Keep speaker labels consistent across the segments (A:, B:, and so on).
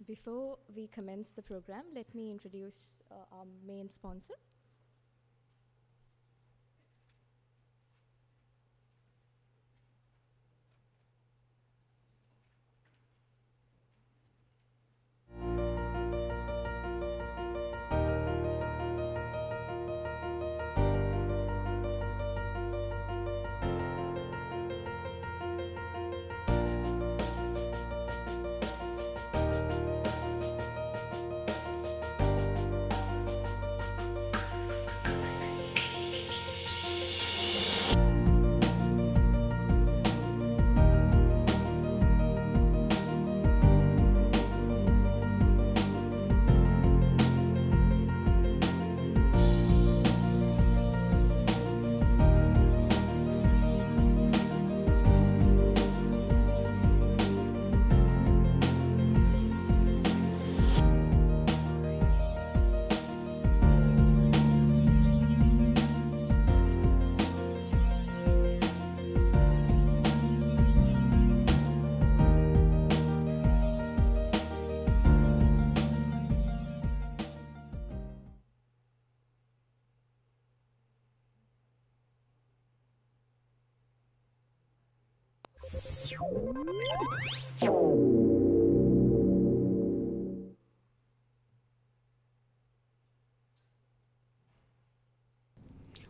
A: Before we commence the program, let me introduce our main sponsor.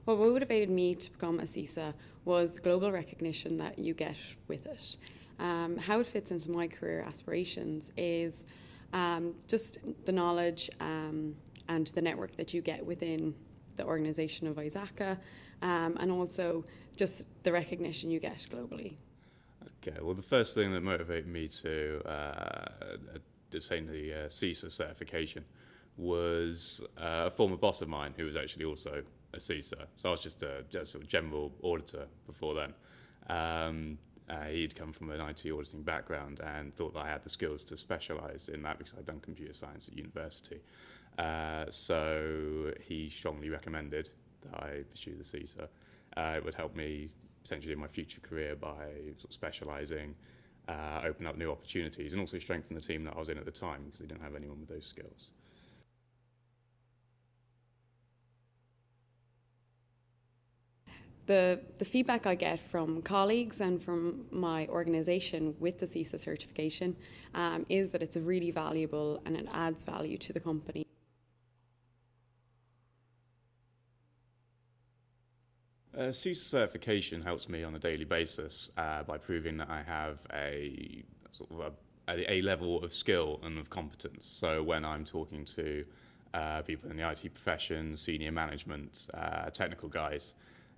B: What motivated me to become a CISA was the global recognition that you get with it. How it fits into my career aspirations is just the knowledge and the network that you get within the organisation of ISACA, and also just the recognition you get globally.
C: Okay, well, the first thing that motivated me to attain the CISA certification was a former boss of mine who was actually also a CISA. So I was just a sort of general auditor before then. He'd come from an IT auditing background and thought that I had the skills to specialise in that because I'd done computer science at university. So he strongly recommended that I pursue the CISA. It would help me potentially in my future career by sort of specialising, open up new opportunities, and also strengthen the team that I was in at the time because they didn't have anyone with those skills.
B: The feedback I get from colleagues and from my organisation with the CISA certification is that it's really valuable and it adds value to the company.
C: CISA certification helps me on a daily basis by proving that I have a sort of a level of skill and of competence. So when I'm talking to people in the IT profession, senior management, technical guys,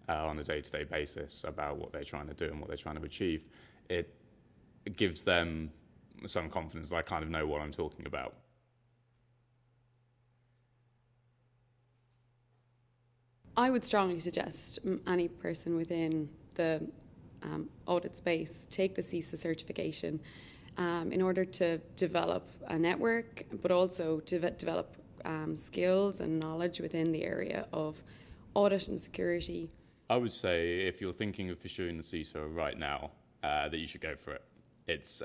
C: on a day-to-day basis about what they're trying to do and what they're trying to achieve, it gives them some confidence that I kind of know what I'm talking about.
B: I would strongly suggest any person within the audit space take the CISA certification in order to develop a network, but also to develop skills and knowledge within the area of audit and security.
C: I would say if you're thinking of pursuing the CISA right now, that you should go for it. It's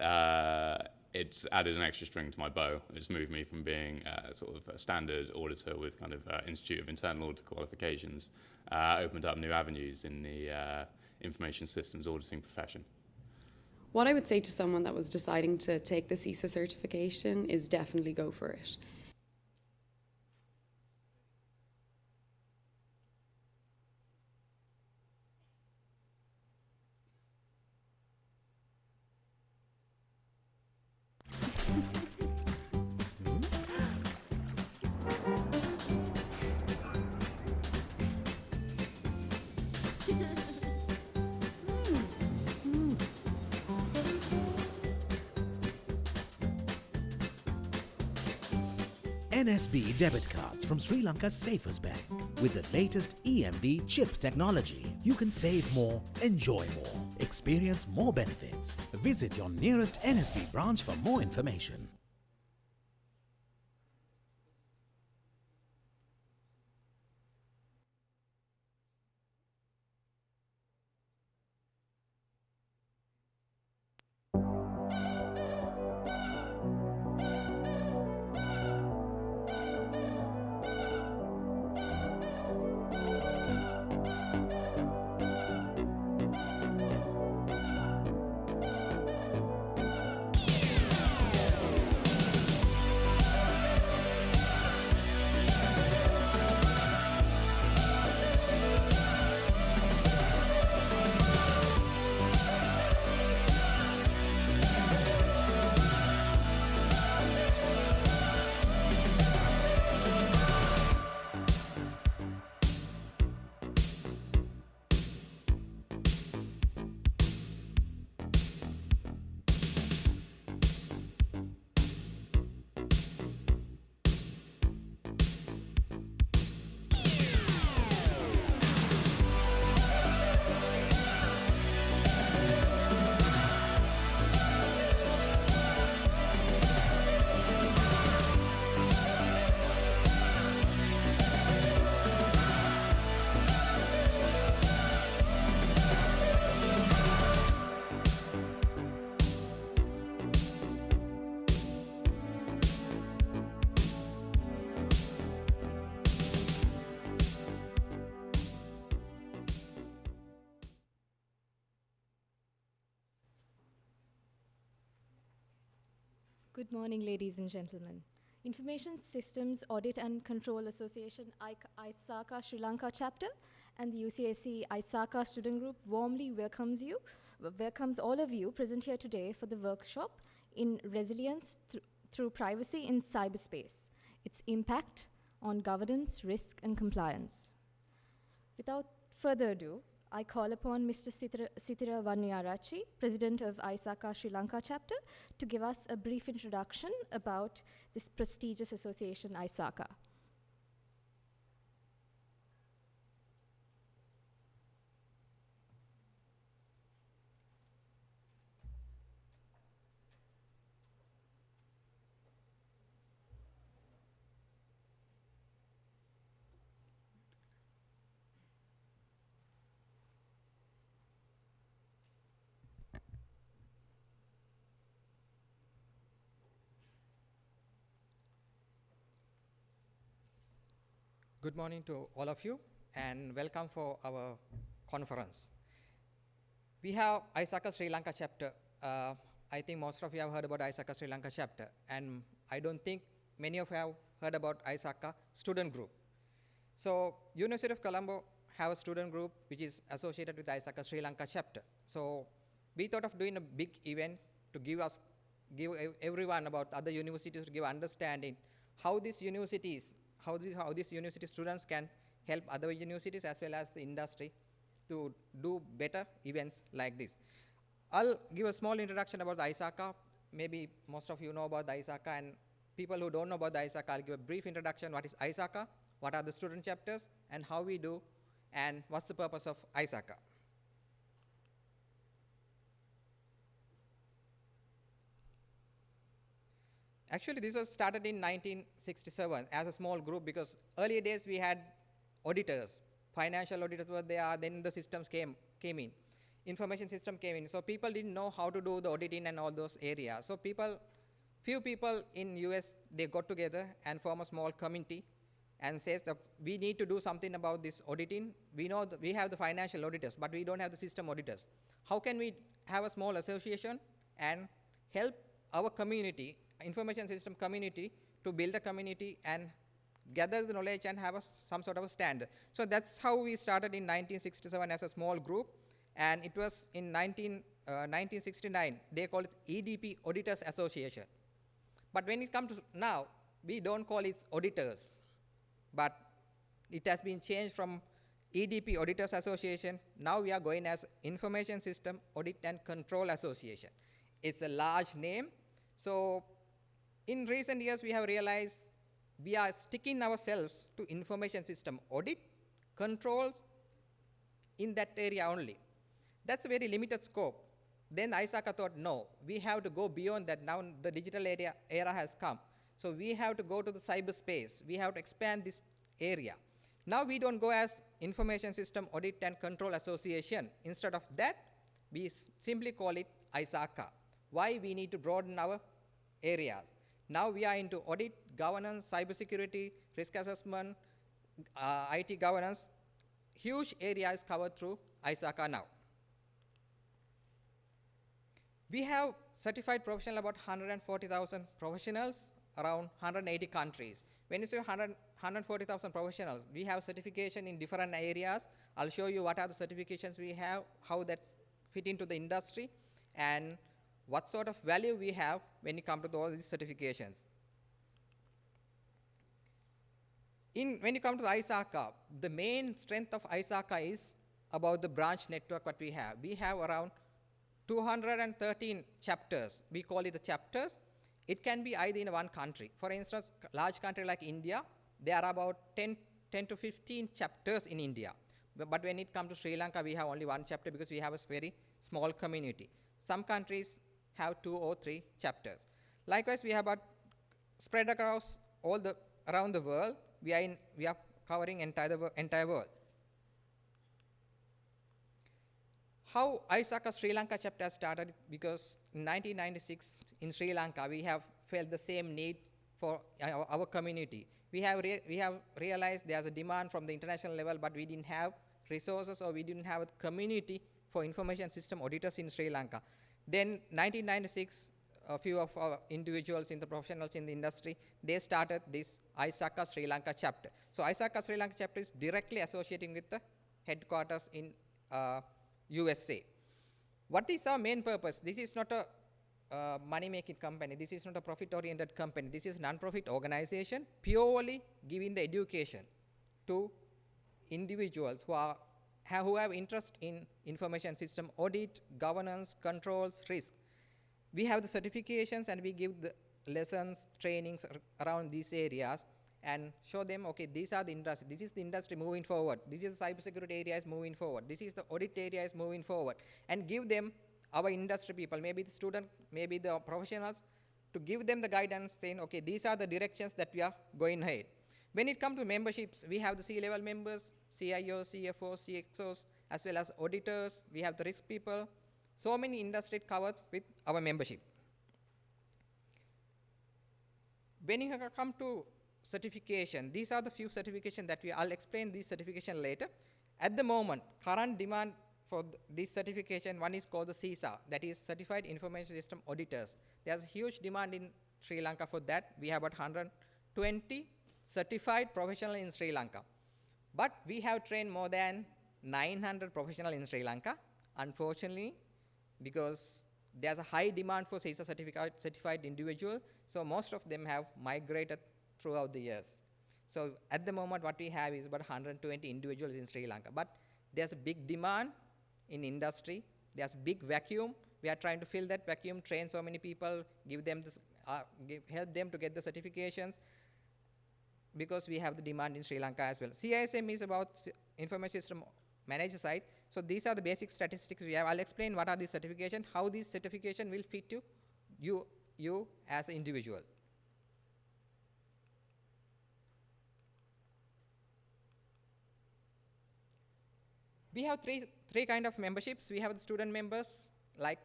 C: added an extra string to my bow. It's moved me from being sort of a standard auditor with kind of Institute of Internal Audit qualifications, opened up new avenues in the information systems auditing profession.
B: What I would say to someone that was deciding to take the CISA certification is definitely go for it.
D: NSB debit cards from Sri Lanka's safest bank. With the latest EMV chip technology, you can save more, enjoy more, experience more benefits. Visit your nearest NSB branch for more information.
A: Good morning, ladies and gentlemen. Information Systems Audit and Control Association, ISACA Sri Lanka chapter, and the UCSC ISACA student group warmly welcomes all of you present here today for the workshop in Resilience through Privacy in Cyberspace, its impact on governance, risk, and compliance. Without further ado, I call upon Mr. Sithira Vanniyarachi, President of ISACA Sri Lanka chapter, to give us a brief introduction about this prestigious association, ISACA.
E: Good morning to all of you and welcome for our conference. We have ISACA Sri Lanka chapter. I think most of you have heard about ISACA Sri Lanka chapter, and I don't think many of you have heard about ISACA student group. So University of Colombo have a student group which is associated with ISACA Sri Lanka chapter. So we thought of doing a big event to give everyone about other universities to give understanding how these universities how these university students can help other universities as well as the industry to do better events like this. I'll give a small introduction about the ISACA. Maybe most of you know about the ISACA, and people who don't know about the ISACA, I'll give a brief introduction. What is ISACA? What are the student chapters? And how we do? And what's the purpose of ISACA? Actually, this was started in 1967 as a small group because earlier days we had auditors, financial auditors were there, then the systems came in, information system came in. So people didn't know how to do the auditing and all those areas. So few people in US, they got together and form a small committee and says that we need to do something about this auditing. We know that we have the financial auditors, but we don't have the system auditors. How can we have a small association and help our community, information system community, to build a community and gather the knowledge and have some sort of a standard. So that's how we started in 1967 as a small group, and it was in 1969, they call it EDP Auditors Association. But when it comes to now, we don't call it auditors, but it has been changed from EDP Auditors Association. Now we are going as Information System Audit and Control Association. It's a large name. So in recent years, we have realized we are sticking ourselves to information system audit, controls in that area only. That's a very limited scope. Then ISACA thought, no, we have to go beyond that. Now the digital era has come. So we have to go to the cyberspace. We have to expand this area. Now we don't go as Information System Audit and Control Association. Instead of that, we simply call it ISACA. Why? We need to broaden our areas. Now we are into audit, governance, cybersecurity, risk assessment, IT governance. Huge areas covered through ISACA now. We have certified professionals, about 140,000 professionals, around 180 countries. When you say 140,000 professionals, we have certification in different areas. I'll show you what are the certifications we have, how that's fit into the industry, and what sort of value we have when it comes to all these certifications. When you come to the ISACA, the main strength of ISACA is about the branch network what we have. We have around 213 chapters. We call it the chapters. It can be either in one country. For instance, large country like India, there are about 10 to 15 chapters in India. But when it comes to Sri Lanka, we have only one chapter because we have a very small community. Some countries have 2 or 3 chapters. Likewise, we have about spread across around the world. We are covering entire world. How ISACA Sri Lanka chapter started? Because in 1996 in Sri Lanka, we have felt the same need for our community. We have realized there's a demand from the international level, but we didn't have resources or we didn't have a community for information system auditors in Sri Lanka. Then 1996, a few of our individuals in the professionals in the industry, they started this ISACA Sri Lanka chapter. So ISACA Sri Lanka chapter is directly associating with the headquarters in USA. What is our main purpose? This is not a money-making company. This is not a profit-oriented company. This is a non-profit organization purely giving the education to individuals who have interest in information system audit, governance, controls, risk. We have the certifications and we give the lessons, trainings around these areas and show them, okay, these are the industry. This is the industry moving forward. This is the cybersecurity area is moving forward. This is the audit area is moving forward. And give them our industry people, maybe the student, maybe the professionals, to give them the guidance saying, okay, these are the directions that we are going ahead. When it comes to memberships, we have the C-level members, CIOs, CFOs, CXOs, as well as auditors. We have the risk people. So many industries covered with our membership. When you come to certification, these are the few certifications that I'll explain this certification later. At the moment, current demand for this certification, one is called the CISA, that is Certified Information System Auditors. There's a huge demand in Sri Lanka for that. We have about 120 certified professionals in Sri Lanka. But we have trained more than 900 professionals in Sri Lanka. Unfortunately, because there's a high demand for CISA certified individuals, so most of them have migrated throughout the years. So at the moment, what we have is about 120 individuals in Sri Lanka. But there's a big demand in industry. There's a big vacuum. We are trying to fill that vacuum, train so many people, give them this, help them to get the certifications, because we have the demand in Sri Lanka as well. CISM is about information system manager side. So these are the basic statistics we have. I'll explain what are these certifications, how these certification will fit to you as an individual. We have three kind of memberships. We have the student members, like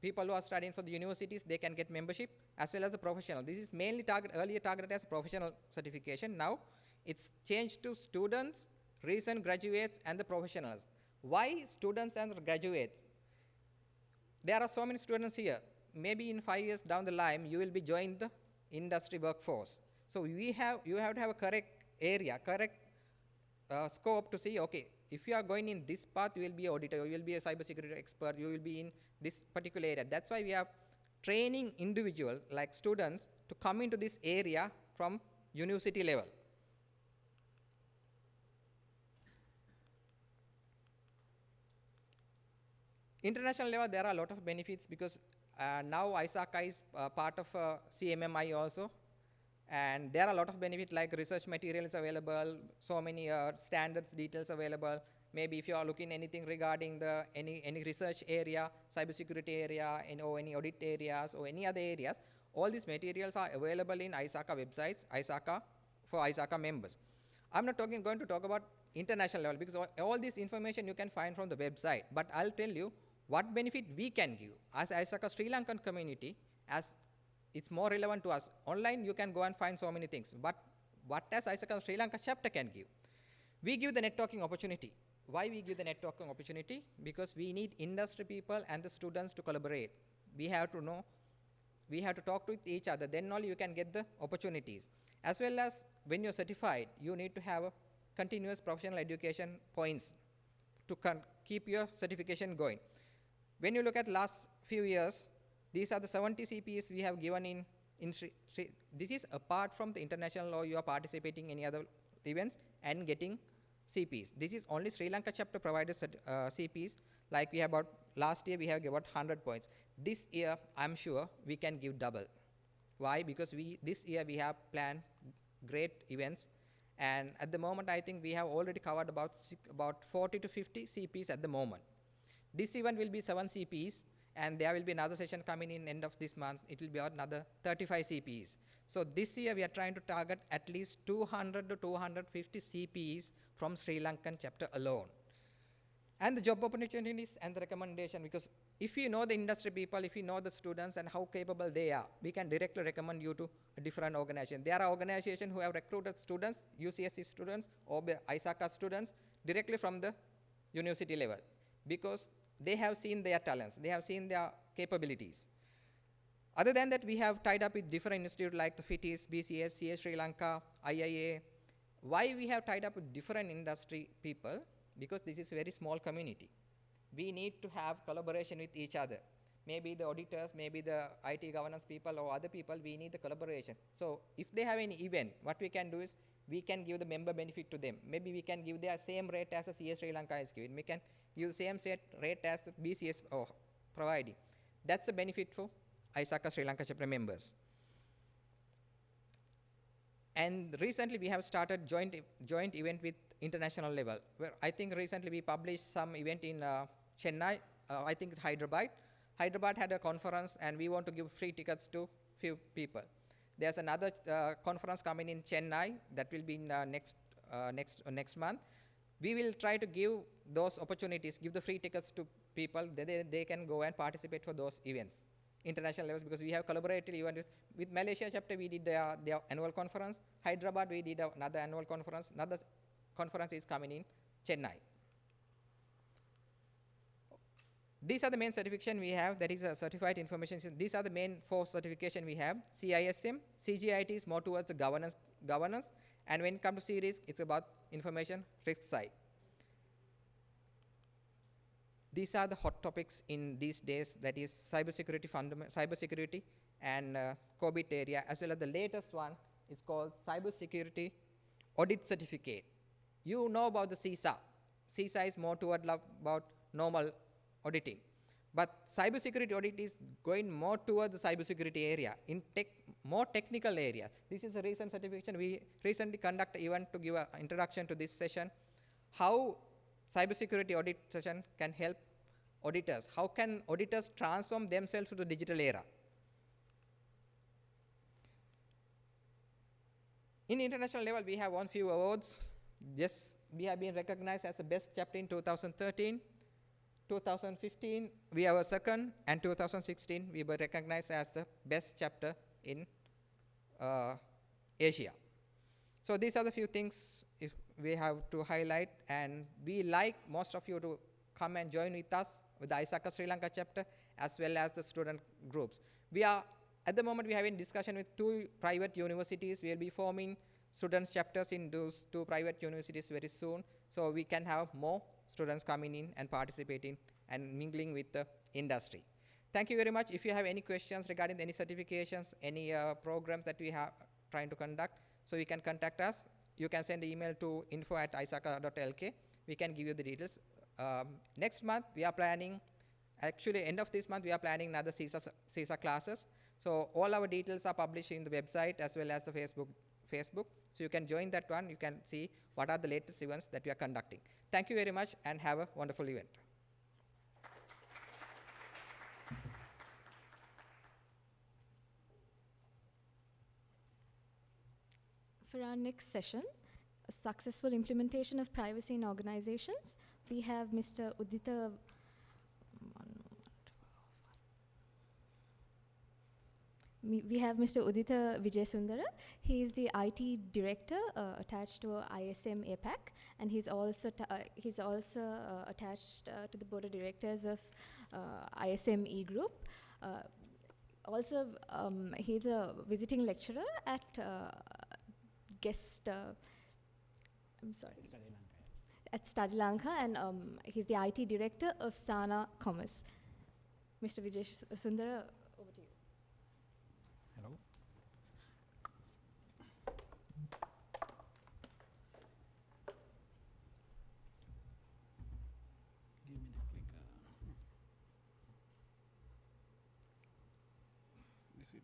E: people who are studying for the universities, they can get membership, as well as the professional. This is mainly earlier targeted as professional certification. Now it's changed to students, recent graduates, and the professionals. Why students and graduates? There are so many students here. Maybe in 5 years down the line, you will be joining the industry workforce. So you have to have a correct area, correct scope to see, okay, if you are going in this path, you will be an auditor, you will be a cybersecurity expert, you will be in this particular area. That's why we are training individuals, like students, to come into this area from university level. International level, there are a lot of benefits because now ISACA is part of CMMI also. And there are a lot of benefits like research materials available, so many standards, details available. Maybe if you are looking anything regarding the any research area, cybersecurity area, or any audit areas or any other areas, all these materials are available in ISACA websites, ISACA for ISACA members. I'm not going to talk about international level because all this information you can find from the website. But I'll tell you what benefit we can give as ISACA Sri Lankan community, as it's more relevant to us. Online, you can go and find so many things. But what does ISACA Sri Lanka chapter can give? We give the networking opportunity. Why we give the networking opportunity? Because we need industry people and the students to collaborate. We have to know, we have to talk to each other. Then only you can get the opportunities. As well as when you're certified, you need to have a continuous professional education points to keep your certification going. When you look at last few years, these are the 70 CPs we have given in Sri. This is apart from the international law, you are participating in any other events and getting CPs. This is only Sri Lanka chapter provided CPs. Like we have about, last year we have about 100 points. This year, I'm sure we can give double. Why? Because this year we have planned great events. And at the moment, I think we have already covered about 40 to 50 CPs at the moment. This event will be 7 CPs. And there will be another session coming in end of this month. It will be another 35 CPs. So this year we are trying to target at least 200 to 250 CPs from Sri Lankan chapter alone. And the job opportunities and the recommendation, because if you know the industry people, if you know the students and how capable they are, we can directly recommend you to a different organization. There are organizations who have recruited students, UCSC students or ISACA students directly from the university level, because they have seen their talents, they have seen their capabilities. Other than that, we have tied up with different institutes like the FITIS, BCS, CS Sri Lanka, IIA. Why we have tied up with different industry people? Because this is a very small community. We need to have collaboration with each other. Maybe the auditors, maybe the IT governance people or other people, we need the collaboration. So if they have any event, what we can do is we can give the member benefit to them. Maybe we can give their same rate as the CS Sri Lanka is giving. We can give the same rate as the BCS providing. That's a benefit for ISACA Sri Lanka chapter members. And recently we have started joint event with international level, where I think recently we published some event in Chennai, I think it's Hyderabad. Hyderabad had a conference and we want to give free tickets to few people. There's another conference coming in Chennai that will be in next month. We will try to give those opportunities, give the free tickets to people, they can go and participate for those events, international levels, because we have collaborated even with Malaysia chapter. We did their annual conference. Hyderabad, we did another annual conference. Another conference is coming in Chennai. These are the main certification we have, that is a certified information system. These are the main 4 certification we have. CISM, CGIT is more towards the governance, and when it comes to C-risk, it's about information risk side. These are the hot topics in these days, that is cybersecurity and COVID area, as well as the latest one is called Cybersecurity Audit Certificate. You know about the CISA. CISA is more toward about normal auditing. But cybersecurity audit is going more toward the cybersecurity area, in more technical area. This is a recent certification. We recently conducted event to give an introduction to this session. How cybersecurity audit session can help auditors. How can auditors transform themselves to the digital era? In international level, we have won few awards. Yes, we have been recognized as the best chapter in 2013. 2015, we have a second, and 2016, we were recognized as the best chapter in Asia. So these are the few things if we have to highlight, and we like most of you to come and join with us with the ISACA Sri Lanka chapter, as well as the student groups. We are, at the moment, we have in discussion with 2 private universities. We will be forming students chapters in those 2 private universities very soon, so we can have more students coming in and participating and mingling with the industry. Thank you very much. If you have any questions regarding any certifications, any programs that we have trying to conduct, so you can contact us. You can send an email to info@isaca.lk. We can give you the details. Next month, we are planning, actually end of this month, we are planning another CISA classes. So all our details are published in the website as well as the Facebook. So you can join that one. You can see what are the latest events that we are conducting. Thank you very much and have a wonderful event.
A: For our next session, a successful implementation of privacy in organizations, we have Mr. Udita. We have Mr. Udita Vijayasundara. He is the IT director attached to ISM APAC, and he's also attached to the board of directors of ISM E Group. Also, he's a visiting lecturer at at Study Lanka, and he's the IT director of Sana Commerce. Mr. Vijayasundara, over to you.
F: Hello. Give me the clicker. This is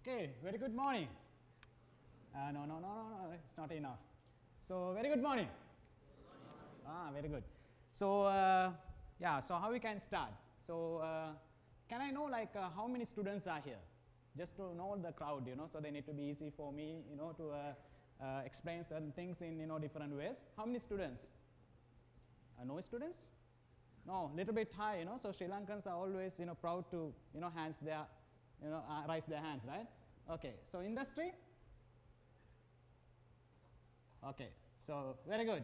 F: okay, very good morning. No, it's not enough. So, very good morning. Very good. So, yeah, so how we can start? So, can I know like how many students are here? just to know the crowd, so they need to be easy for me, to explain certain things in, different ways. How many students? No students? No, little bit high, so Sri Lankans are always, proud to, raise their hands, right? Okay, so industry? Okay, so very good.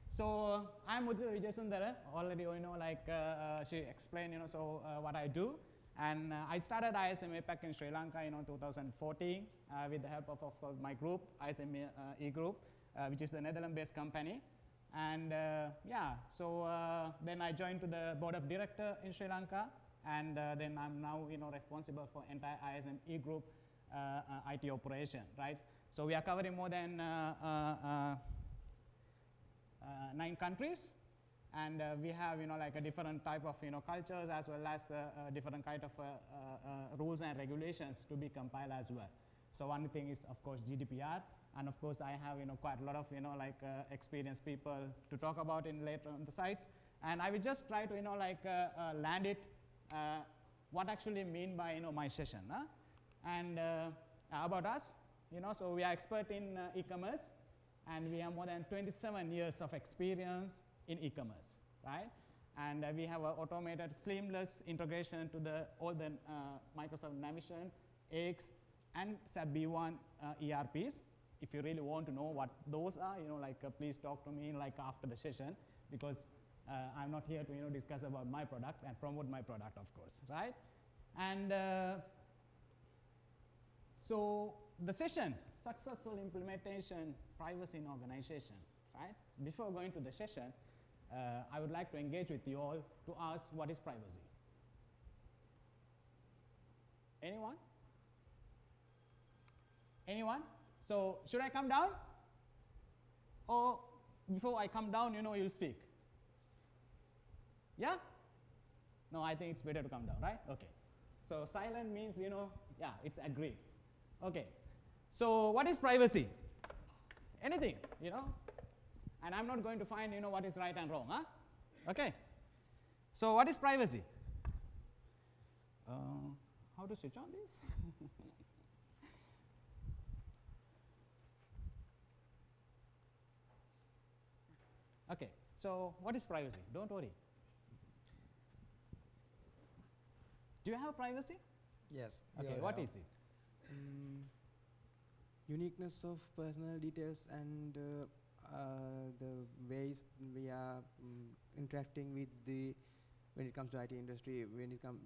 F: So I'm Mudita Vijayasundara. Already, she explained, what I do. And I started ISM APAC in Sri Lanka, 2014 with the help of course, my group, ISM E-Group, which is the Netherlands-based company. And then I joined to the board of director in Sri Lanka, and then I'm now, responsible for entire ISM E-Group IT operation, right? So we are covering more than 9 countries, and we have a different type of cultures as well as different kind of rules and regulations to be compiled as well. So one thing is of course GDPR, and of course I have quite a lot of experienced people to talk about in later on the sites, and I will just try to land it what actually mean by my session, and about us, so we are expert in e-commerce, and we have more than 27 years of experience in e-commerce, right? And we have an automated seamless integration to all the Microsoft Navision, AX, and SAP B1 ERPs. If you really want to know what those are, please talk to me after the session, because I'm not here to discuss about my product and promote my product, of course, right? And so the session, successful implementation, privacy in organization, right? Before going to the session, I would like to engage with you all to ask what is privacy. Anyone? Anyone? So should I come down? Or before I come down, you'll speak? Yeah? No, I think it's better to come down, right? Okay. So silent means, yeah, it's agreed. Okay. So what is privacy? Anything, And I'm not going to find, what is right and wrong, huh? Okay. So what is privacy? How to switch on this? Okay. So what is privacy? Don't worry. Do you have privacy?
G: Yes.
F: Okay. What is it?
G: Uniqueness of personal details and the ways we are interacting with when it comes to IT industry, when it comes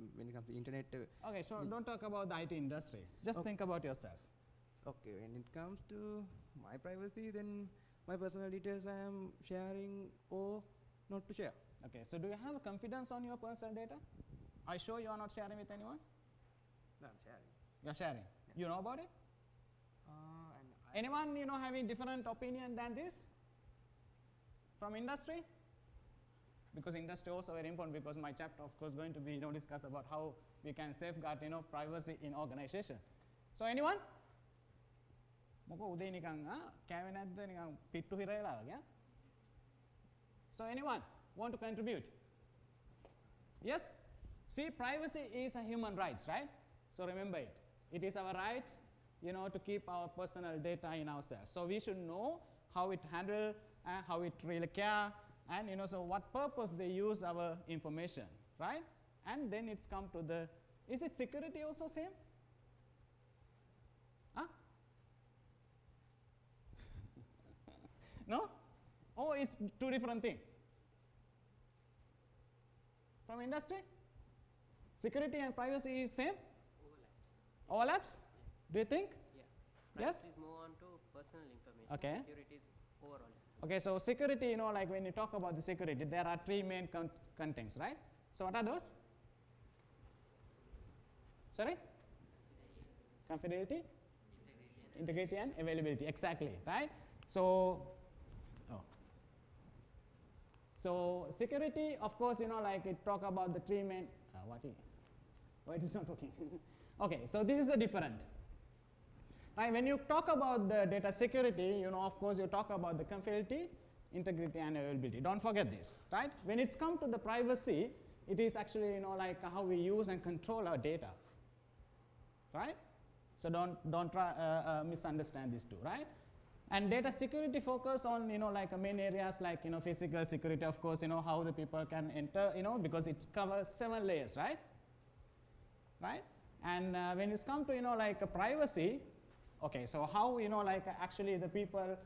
G: to internet.
F: Okay, so don't talk about the IT industry. Just think about yourself.
G: Okay, when it comes to my privacy, then my personal details I am sharing or not to share.
F: Okay, so do you have confidence on your personal data? Are you sure you are not sharing with anyone?
G: No, I'm sharing.
F: You're sharing. Yeah. You know about it? Anyone having different opinion than this from industry? Because industry also very important, because my chapter of course going to be discuss about how we can safeguard privacy in organization. So anyone? So anyone want to contribute? Yes? See, privacy is a human rights, right? So remember it. It is our rights to keep our personal data in ourselves. So we should know how it handle and how it really care, and so what purpose they use our information, right? And then it's come to the, is it security also same? Huh? No? Oh, it's two different things. From industry? Security and privacy is same? Overlaps? Do you think?
H: Yeah.
F: Yes?
H: Privacy is more on to personal information.
F: Okay.
H: Security is overall.
F: Okay, so security, like when you talk about the security, there are 3 main contents, right? So what are those? Sorry? Confidentiality, integrity and availability, exactly, right? So, so security, of course, like it talk about the 3 main, why it is not working? Okay, so this is a different. Right, when you talk about the data security, of course you talk about the confidentiality, integrity and availability. Don't forget this, right? When it's come to the privacy, it is actually like how we use and control our data, right? So don't try misunderstand this too, right? And data security focus on, like main areas like, physical security, of course, how the people can enter, because it covers 7 layers, right? Right? And when it's come to, like privacy, okay, so how, like actually the people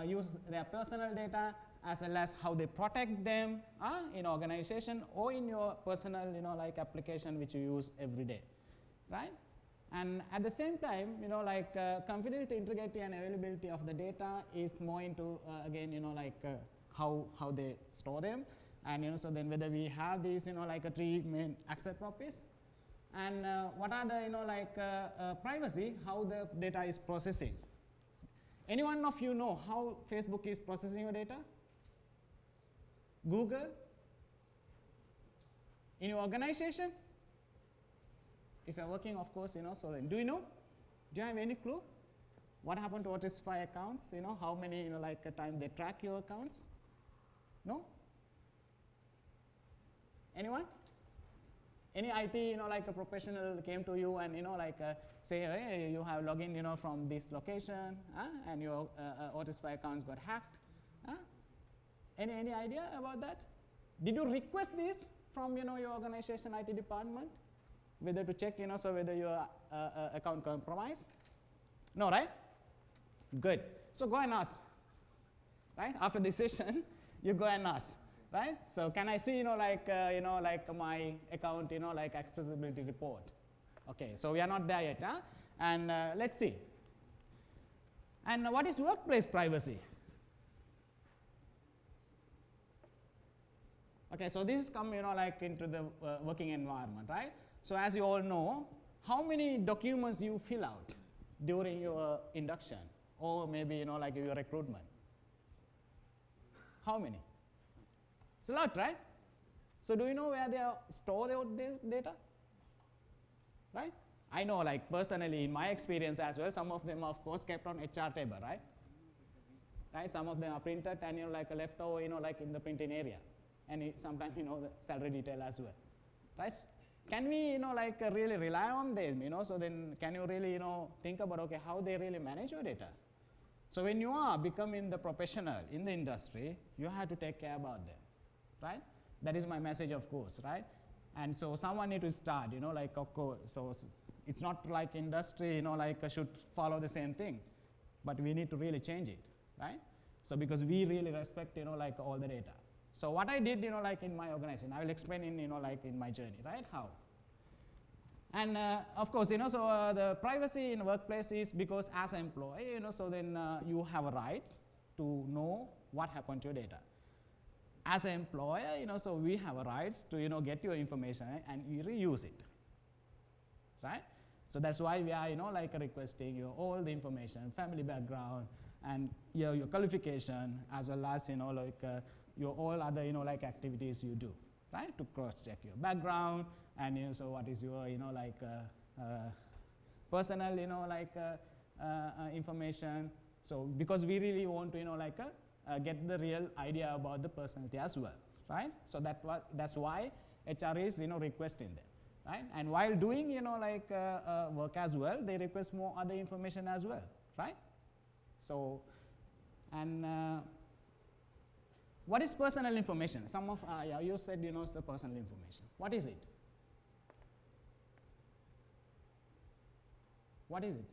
F: use their personal data, as well as how they protect them in organization or in your personal, like application which you use every day, right? And at the same time, like confidentiality, integrity, and availability of the data is more into again, like how they store them, and so then whether we have these, like a 3 main access properties, and what are the, like privacy, how the data is processing. Any one of you know how Facebook is processing your data? Google? In your organization? If you're working, of course, so then do you know? Do you have any clue? What happened to Otisfy accounts? How many, like a time they track your accounts? No? Anyone? Any IT, like a professional came to you and, like say, hey, you have login, from this location, and your Otisfy accounts got hacked. Any idea about that? Did you request this from, your organization IT department? Whether to check, so whether your account compromised? No, right? Good. So go and ask, right? After this session, you go and ask, right? So can I see, like my account, like accessibility report? Okay, so we are not there yet, and let's see. And what is workplace privacy? Okay, so this is come, like into the working environment, right? So as you all know, how many documents you fill out during your induction or maybe, like your recruitment? How many? It's a lot, right? So do you know where they store their data? Right? I know, like personally, in my experience as well, some of them, of course, kept on HR table, right? Right? Some of them are printed and, like a leftover, like in the printing area. And sometimes, the salary detail as well, right? Can we, like really rely on them, so then can you really, think about, okay, how they really manage your data? So when you are becoming the professional in the industry, you have to take care about them, right? That is my message, of course, right? And so someone need to start, like, of course, so it's not like industry, like should follow the same thing, but we need to really change it, right? So because we really respect, like all the data. So what I did, like in my organization, I will explain in, like in my journey, right? How? And of course, so the privacy in workplace is because as an employee, so then you have a right to know what happened to your data. As an employer, so we have a rights to, get your information and you reuse it, right? So that's why we are, like requesting your all the information, family background, and your qualification, as well as, like your all other, like activities you do, right? To cross-check your background and, so what is your, like personal, like information. So because we really want to, like get the real idea about the personality as well, right? So that's why HR is, requesting that, right? And while doing, like work as well, they request more other information as well, right? So, and what is personal information? Some of, yeah, you said, it's a personal information. What is it? What is it?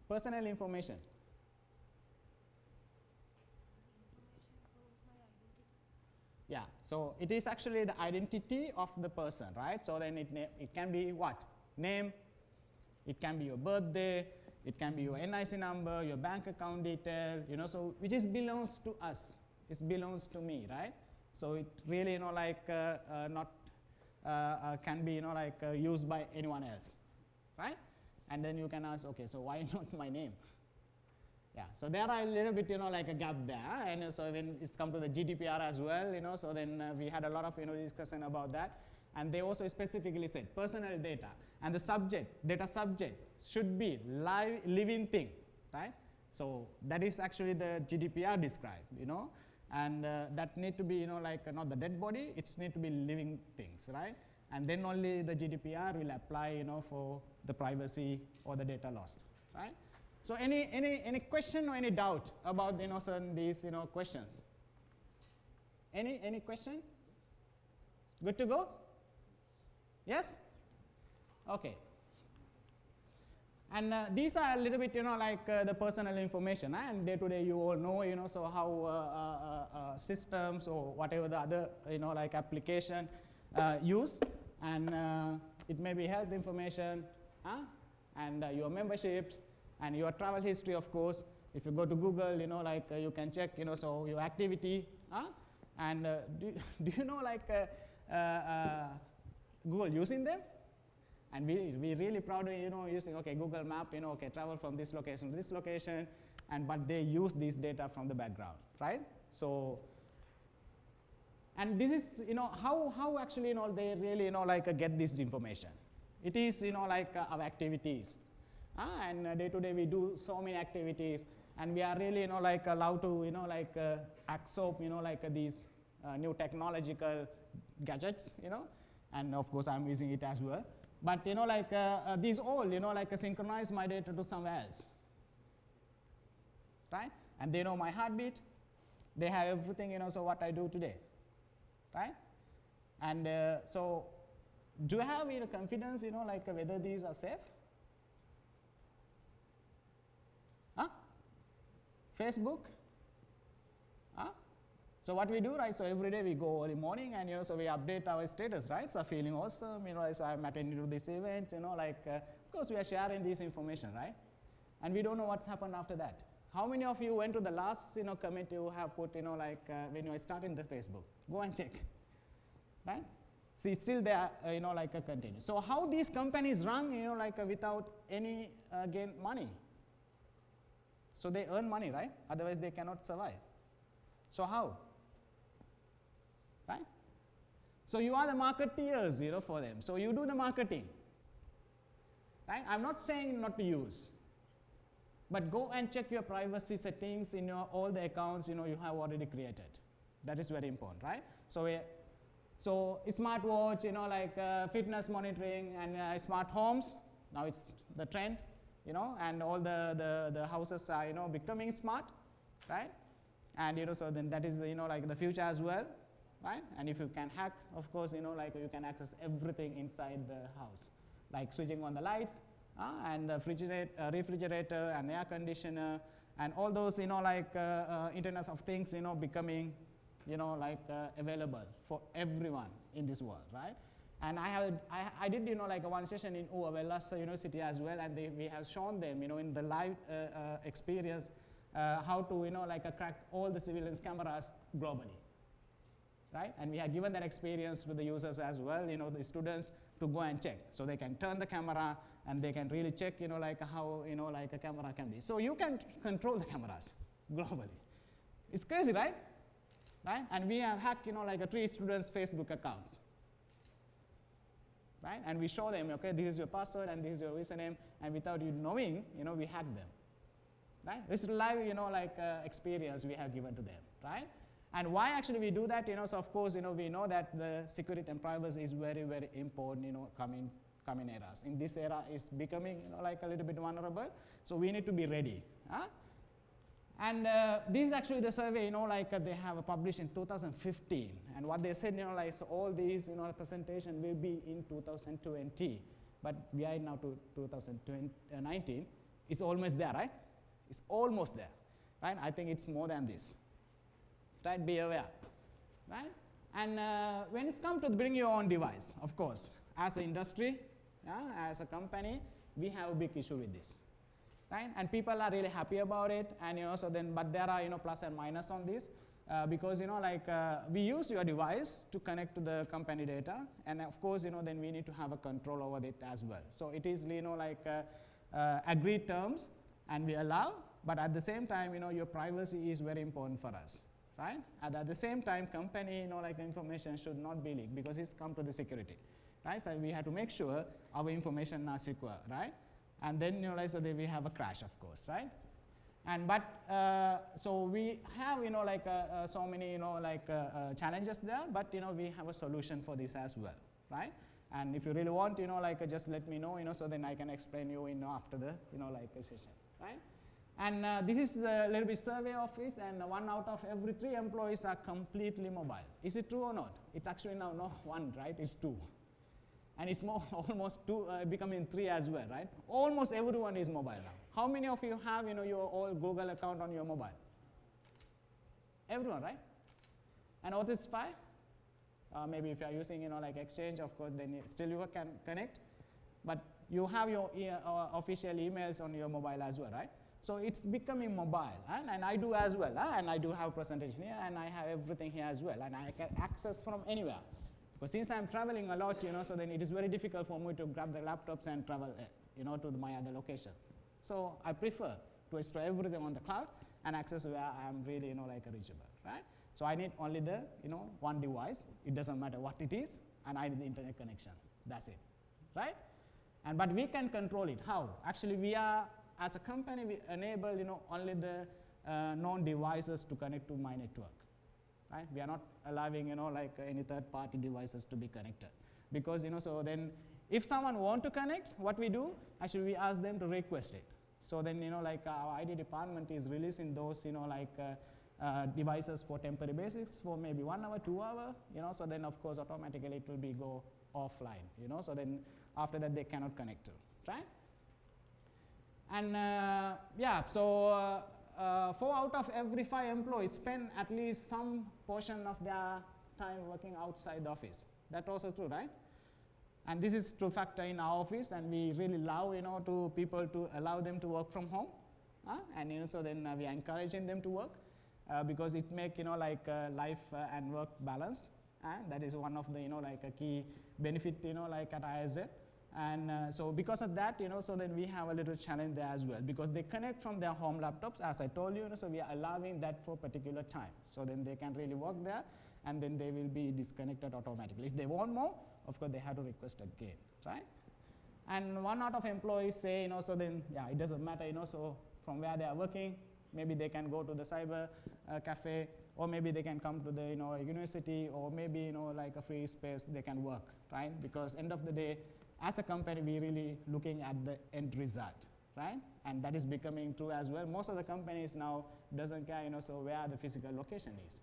F: Personal information. Yeah, so it is actually the identity of the person, right? So then it can be what? Name, it can be your birthday, it can be your NIC number, your bank account detail, so which is belongs to us. It belongs to me, right? So it really, like not can be, like used by anyone else, right? And then you can ask, okay, so why not my name? Yeah, so there are a little bit, like a gap there, and so when it's come to the GDPR as well, so then we had a lot of, discussion about that, and they also specifically said personal data and the subject, data subject should be living thing, right? So that is actually the GDPR described, and that need to be, like not the dead body, it's need to be living things, right? and then only the GDPR will apply, you know, for the privacy or the data lost, right? So any question or any doubt about, you know, certain these, you know, questions? Any question? Good to go? Yes? Okay. And these are a little bit, you know, like the personal information, and day to day you all know, you know, so how systems or whatever the other, you know, like application use, and it may be health information, and your memberships, and your travel history, of course. If you go to Google, you know, like you can check, you know, so your activity, and do you know, like Google using them? And we really proud of, you know, using, okay, Google Map, you know, okay, travel from this location to this location, and but they use this data from the background, right? So, and this is, you know, how actually, you know, they really, you know, like get this information. It is, you know, like our activities, and day to day we do so many activities, and we are really, you know, like allowed to, you know, like absorb, you know, like these new technological gadgets, you know, and of course I'm using it as well. But, you know, like these all, you know, like synchronize my data to somewhere else, right? And they know my heartbeat, they have everything, you know, so what I do today, right? And so do you have, you know, confidence, you know, like whether these are safe? Facebook? So what we do, right, so every day we go early morning, and, you know, so we update our status, right, so feeling awesome, you know, so I'm attending to these events, you know, like, of course we are sharing this information, right, and we don't know what's happened after that. How many of you went to the last, you know, comment you have put, you know, like when you are starting the Facebook? Go and check, right? See, still they are, you know, like continue. So how these companies run, you know, like without any, gain money? So they earn money, right? Otherwise they cannot survive. So how? Right? So you are the marketeers, you know, for them. So you do the marketing, right? I'm not saying not to use, but go and check your privacy settings in your all the accounts, you know, you have already created. That is very important, right? So smartwatch, you know, like fitness monitoring, and smart homes. Now it's the trend, you know, and all the houses are, you know, becoming smart, right? And, you know, so then that is, you know, like the future as well, right? And if you can hack, of course, you know, like you can access everything inside the house, like switching on the lights, and the refrigerator and air conditioner, and all those, you know, like Internet of Things, you know, becoming, you know, like available for everyone in this world, right? And I did, you know, like one session in Uvavelas University as well, and we have shown them, you know, in the live experience, how to, you know, like crack all the surveillance cameras globally, right? And we have given that experience to the users as well, you know, the students, to go and check. So they can turn the camera and they can really check, you know, like how, you know, like a camera can be. So you can control the cameras globally. It's crazy, right? Right? And we have hacked, you know, like 3 students' Facebook accounts, right? And we show them, okay, this is your password and this is your username, and without you knowing, you know, we hack them, right? It's live, you know, like experience we have given to them, right? And why actually we do that, you know, so of course, you know, we know that the security and privacy is very, very important, you know, coming eras. In this era, is becoming, you know, like a little bit vulnerable, so we need to be ready. And this is actually the survey, you know, like they have published in 2015, and what they said, you know, like, so all these, you know, presentation will be in 2020, but we are now to 2019. It's almost there, right? It's almost there, right? I think it's more than this, right? Be aware, right? And when it's come to bring your own device, of course, as an industry, as a company, we have a big issue with this, right? And people are really happy about it, and, you know, so then, but there are, you know, plus and minus on this, because, you know, like we use your device to connect to the company data, and of course, you know, then we need to have a control over it as well. So it is, you know, like agreed terms, and we allow, but at the same time, you know, your privacy is very important for us, right? And at the same time, company, you know, like information should not be leaked, because it's come to the security, right? So we have to make sure our information are secure, right? And then, you know, like, so that we have a crash, of course, right? And but so we have, you know, like so many, you know, like challenges there, but, you know, we have a solution for this as well, right? And if you really want, just let me know, so then I can explain you, after the, a session, right? And this is the little bit survey of it, and 1 out of every 3 employees are completely mobile. Is it true or not? It's actually now not 1, right? It's 2. And it's more almost 2, becoming 3 as well, right? Almost everyone is mobile now. How many of you have, your old Google account on your mobile? Everyone, right? And Office 5? Maybe if you are using, Exchange, of course, then still you can connect. But you have your official emails on your mobile as well, right? So it's becoming mobile, and I do as well, and I do have presentation here, and I have everything here as well, and I can access from anywhere. Because since I'm traveling a lot, so then it is very difficult for me to grab the laptops and travel, to my other location. So I prefer to store everything on the cloud and access where I'm really, reachable, right? So I need only the, one device. It doesn't matter what it is, and I need the internet connection. That's it, right? But we can control it. How? Actually, we are, as a company, we enable, only the known devices to connect to my network. Right? We are not allowing, any third-party devices to be connected. Because, so then if someone want to connect, what we do, actually we ask them to request it. So then, our ID department is releasing those, devices for temporary basis for maybe 1 hour, 2 hours, so then of course automatically it will be go offline, so then after that they cannot connect to, right? And yeah, so 4 out of every 5 employees spend at least some portion of their time working outside the office. That's also true, right? And this is true factor in our office, and we really allow, to people to allow them to work from home, and so then we are encouraging them to work because it make life and work balance, and that is one of the a key benefit at ISA. And so because of that, so then we have a little challenge there as well, because they connect from their home laptops, as I told you, so we are allowing that for particular time. So then they can really work there, and then they will be disconnected automatically. If they want more, of course, they have to request again, right? And 1 out of employees say, so then, yeah, it doesn't matter, so from where they are working, maybe they can go to the cyber cafe, or maybe they can come to the, university, or maybe, a free space they can work, right? Because end of the day, as a company, we're really looking at the end result, right? And that is becoming true as well. Most of the companies now doesn't care, so where the physical location is,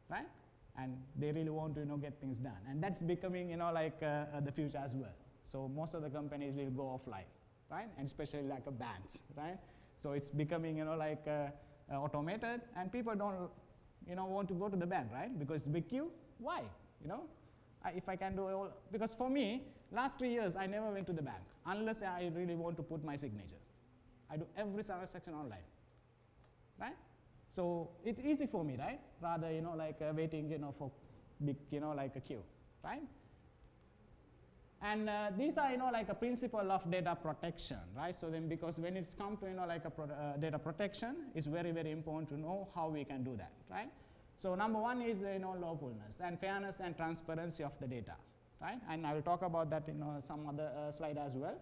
F: right? And they really want to, get things done. And that's becoming, the future as well. So most of the companies will go offline, right? And especially banks, right? So it's becoming, automated, and people don't, want to go to the bank, right? Because it's a big queue. Why? If I can do all, because for me, last 3 years, I never went to the bank unless I really want to put my signature. I do every transaction online, right? So it's easy for me, right? Rather, waiting, for big, a queue, right? And these are, a principle of data protection, right? So then, because when it's come to, data protection, it's very, very important to know how we can do that, right? So number 1 is, lawfulness and fairness and transparency of the data, right? And I will talk about that in some other slide as well.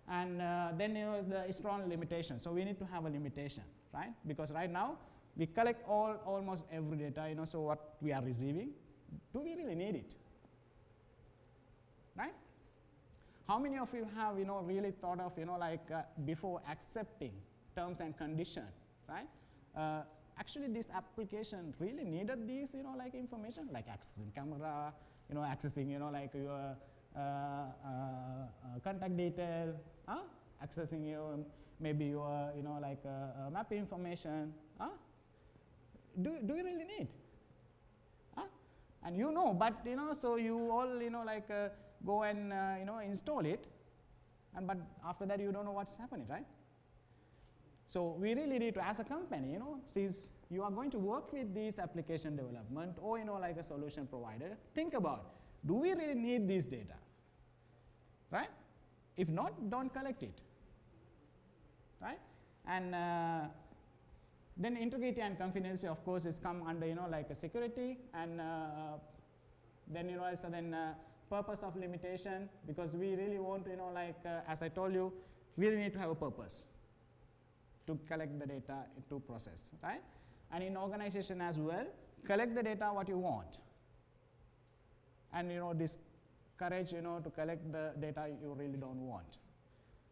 F: And then, the strong limitation. So we need to have a limitation, right? Because right now, we collect almost every data, so what we are receiving, do we really need it, right? How many of you have, really thought of, before accepting terms and conditions, right? Actually, this application really needed these, information, like accessing camera, accessing, your contact detail, accessing your, maybe your, map information, do you really need? And but, so you all, go and, install it, but after that, you don't know what's happening, right? So we really need to, as a company, since you are going to work with this application development or, a solution provider, think about, do we really need this data, right? If not, don't collect it, right? And then integrity and confidentiality, of course, is come under, a security, and then, so then purpose of limitation, because we really want to, as I told you, we really need to have a purpose to collect the data to process, right? And in organization as well, collect the data what you want, and courage, to collect the data you really don't want,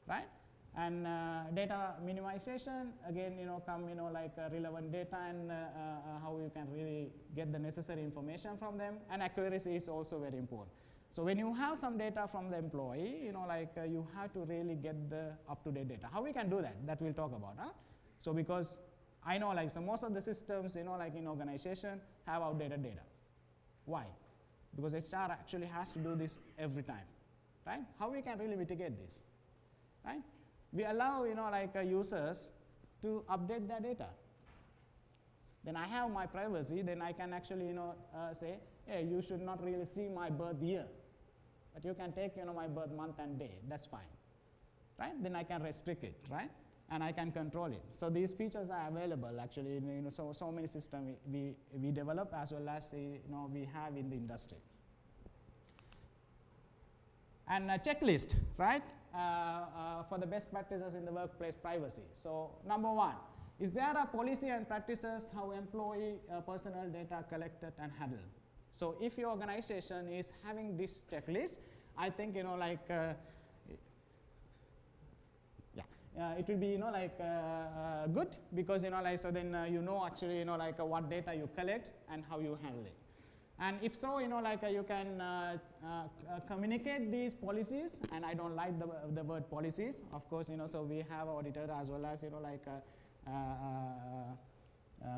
F: right? And data minimization, again, come, like relevant data and how you can really get the necessary information from them, and accuracy is also very important. So when you have some data from the employee, you have to really get the up-to-date data. How we can do that? That we'll talk about, huh? So because I know, so most of the systems, in organization have outdated data. Why? Because HR actually has to do this every time, right? How we can really mitigate this, right? We allow, users to update their data. Then I have my privacy, then I can actually, say, hey, you should not really see my birth year, but you can take, my birth month and day, that's fine, right? Then I can restrict it, right? And I can control it. So these features are available actually in, so many systems we develop as well as, we have in the industry. And a checklist, right? For the best practices in the workplace privacy. So number one, is there a policy and practices how employee personal data collected and handled? So if your organization is having this checklist, I think, it will be, good because, so then actually, what data you collect and how you handle it. And if so, you can communicate these policies, and I don't like the word policies, of course, so we have auditor as well as,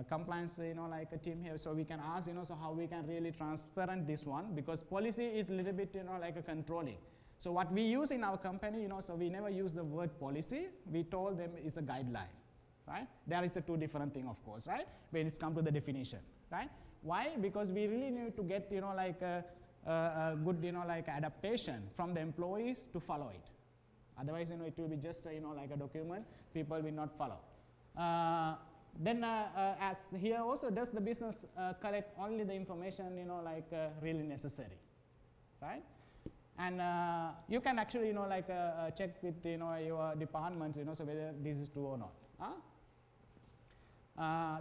F: compliance, a team here, so we can ask, so how we can really transparent this one, because policy is a little bit, a controlling. So what we use in our company, so we never use the word policy, we told them it's a guideline, right? There is a two different thing, of course, right? When it's come to the definition, right? Why? Because we really need to get, a good, adaptation from the employees to follow it. Otherwise, it will be just, like a document, people will not follow. Then as here also, does the business collect only the information, really necessary, right? And you can actually, check with, your departments, so whether this is true or not.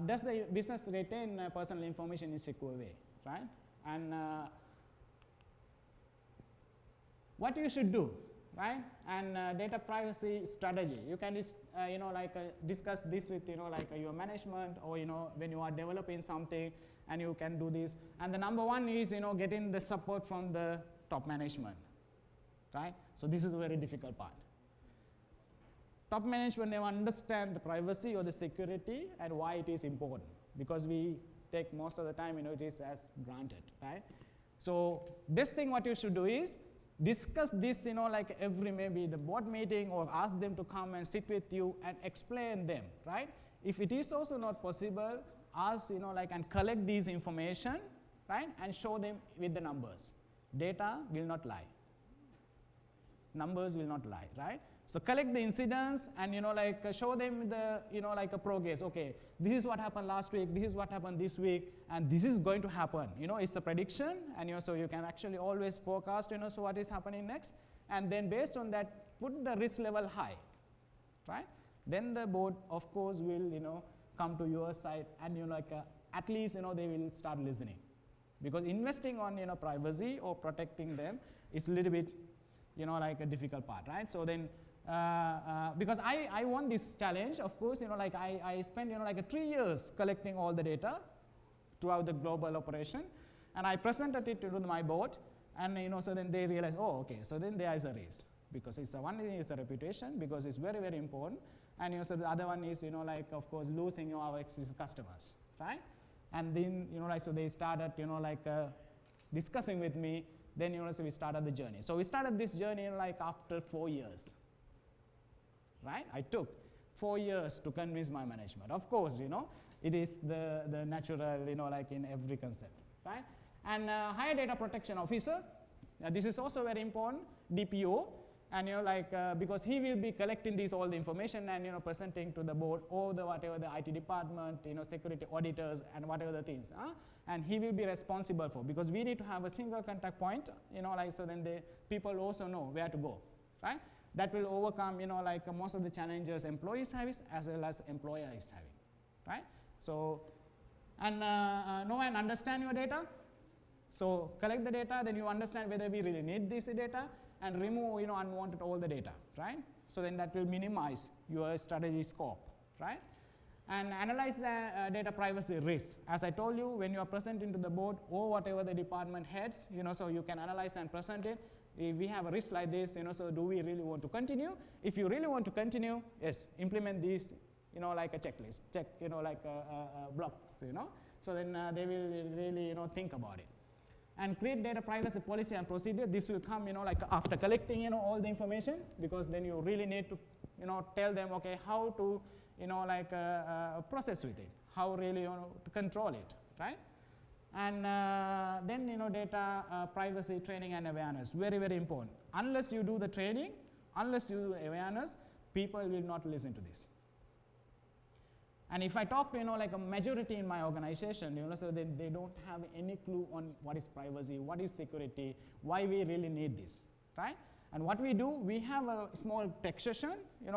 F: Does the business retain personal information in a secure way, right? And what you should do, right? And data privacy strategy. You can discuss this with, your management, or, when you are developing something, and you can do this. And the number one is, getting the support from the top management, right? So this is a very difficult part. Top management never understand the privacy or the security and why it is important, because we take most of the time, it is as granted, right? So best thing what you should do is discuss this, every maybe the board meeting, or ask them to come and sit with you and explain them, right? If it is also not possible, ask, and collect these information, right? And show them with the numbers. Data will not lie. Numbers will not lie, right? So collect the incidents and, show them the, a progress. Okay, this is what happened last week, this is what happened this week, and this is going to happen. It's a prediction, and so you can actually always forecast, so what is happening next. And then based on that, put the risk level high, right? Then the board, of course, will, come to your side, and, at least, they will start listening. Because investing on, privacy or protecting them is a little bit, a difficult part, right? So then, because I won this challenge, of course, I spent, 3 years collecting all the data throughout the global operation, and I presented it to my board, and, so then they realized, oh, okay, so then there is a race, because it's one thing is the reputation, because it's very, very important, and, so the other one is, of course, losing our existing customers, right? And then, so they started, discussing with me, then, so we started the journey. So we started this journey, after 4 years. Right? I took 4 years to convince my management. Of course, it is the natural, in every concept, right? And higher data protection officer, this is also very important, DPO, and because he will be collecting all the information and presenting to the board or the whatever the IT department, security auditors and whatever the things, and he will be responsible for, because we need to have a single contact point, so then the people also know where to go, right? That will overcome, most of the challenges employees have as well as employer is having, right? So, and know and understand your data. So collect the data, then you understand whether we really need this data, and remove unwanted all the data, right? So then that will minimize your strategy scope, right? And analyze the data privacy risks. As I told you, when you are presenting to the board or whatever the department heads, so you can analyze and present it. If we have a risk like this, so do we really want to continue? If you really want to continue, yes, implement these, like a checklist, check, like blocks, So then they will really, think about it. And create data privacy policy and procedure. This will come, like after collecting, all the information, because then you really need to, tell them, okay, how to, process with it, how really to control it, right? And then data privacy training and awareness, very, very important. Unless you do the training, unless you do awareness, people will not listen to this. And if I talk to like a majority in my organization, so they don't have any clue on what is privacy, what is security, why we really need this, right? And what we do, we have a small tech session.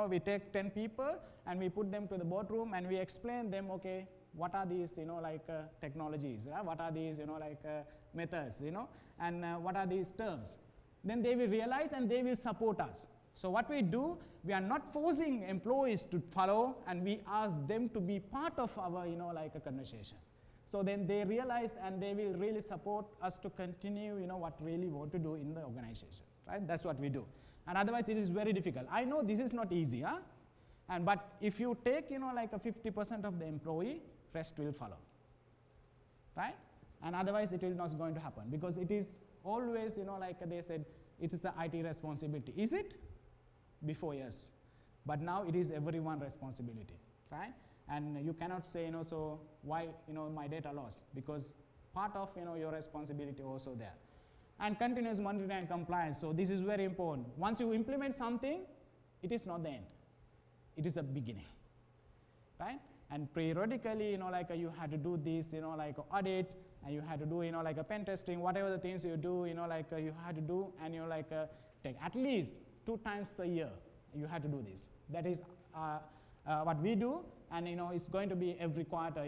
F: We take 10 people and we put them to the boardroom and we explain them, okay, what are these, technologies? What are these, methods? And what are these terms? Then they will realize and they will support us. So what we do, we are not forcing employees to follow, and we ask them to be part of our, a conversation. So then they realize and they will really support us to continue, what really want to do in the organization, right? That's what we do. And otherwise, it is very difficult. I know this is not easy, huh? But if you take, like a 50% of the employee, rest will follow, right? And otherwise, it will not going to happen, because it is always, like they said, it is the IT responsibility. Is it? Before, yes. But now it is everyone's responsibility, right? And you cannot say, so why, my data lost? Because part of, your responsibility also there. And continuous monitoring and compliance. So this is very important. Once you implement something, it is not the end. It is a beginning, right? And periodically, like you had to do this, like audits, and you had to do, like a pen testing, whatever the things you do, like you had to do, and take at least 2 times a year, you have to do this. That is what we do, and it's going to be every quarter,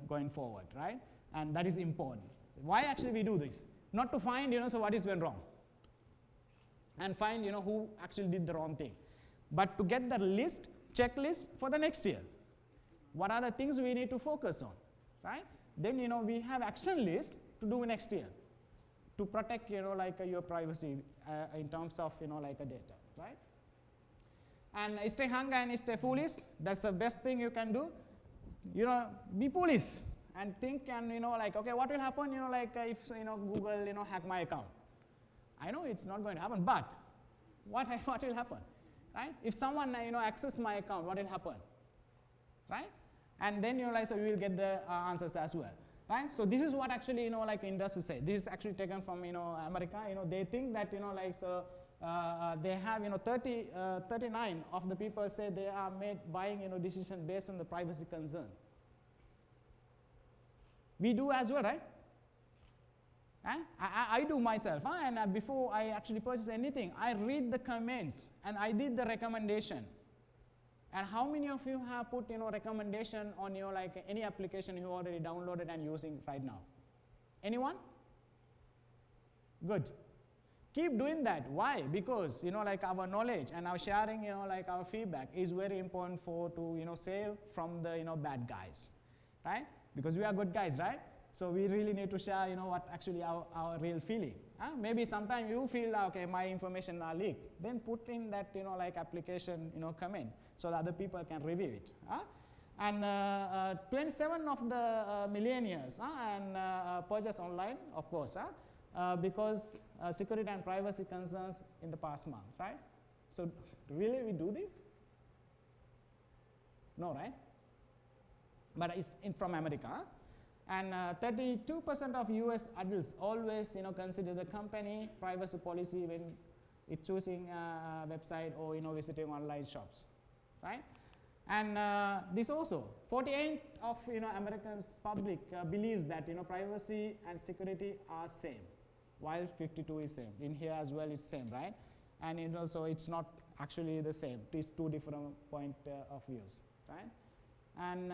F: going forward, right? And that is important. Why actually we do this? Not to find, so what is went wrong, and find, who actually did the wrong thing, but to get the list, checklist for the next year. What are the things we need to focus on, right? Then, we have action list to do next year, to protect, your privacy in terms of, like a data, right? And stay hungry and stay foolish. That's the best thing you can do. Be foolish and think, and okay, what will happen? If Google, hack my account. I know it's not going to happen, but what will happen, right? If someone access my account, what will happen, right? And then so you will get the answers as well. Right? So this is what actually, like industry say. This is actually taken from, America. They think that, they have, 39 of the people say they are buying, decision based on the privacy concern. We do as well, right? I do myself, and before I actually purchase anything, I read the comments and I did the recommendation. And how many of you have put recommendation on your any application you already downloaded and using right now? Anyone? Good. Keep doing that. Why? Because our knowledge and our sharing, our feedback is very important to save from the bad guys, right? Because we are good guys, right? So we really need to share what actually our real feeling. Maybe sometimes you feel okay, my information are leaked. Then put in that application comment, so that other people can review it. And 27 of the millennials and purchase online, of course, because security and privacy concerns in the past month, right? So really we do this? No, right? But it's from America. And 32% of US adults always consider the company privacy policy when it's choosing a website or visiting online shops, right? And this also, 48 of Americans public believes that privacy and security are same, while 52 is same. In here as well, it's same, right? And also it's not actually the same. It's 2 different point of views, right? And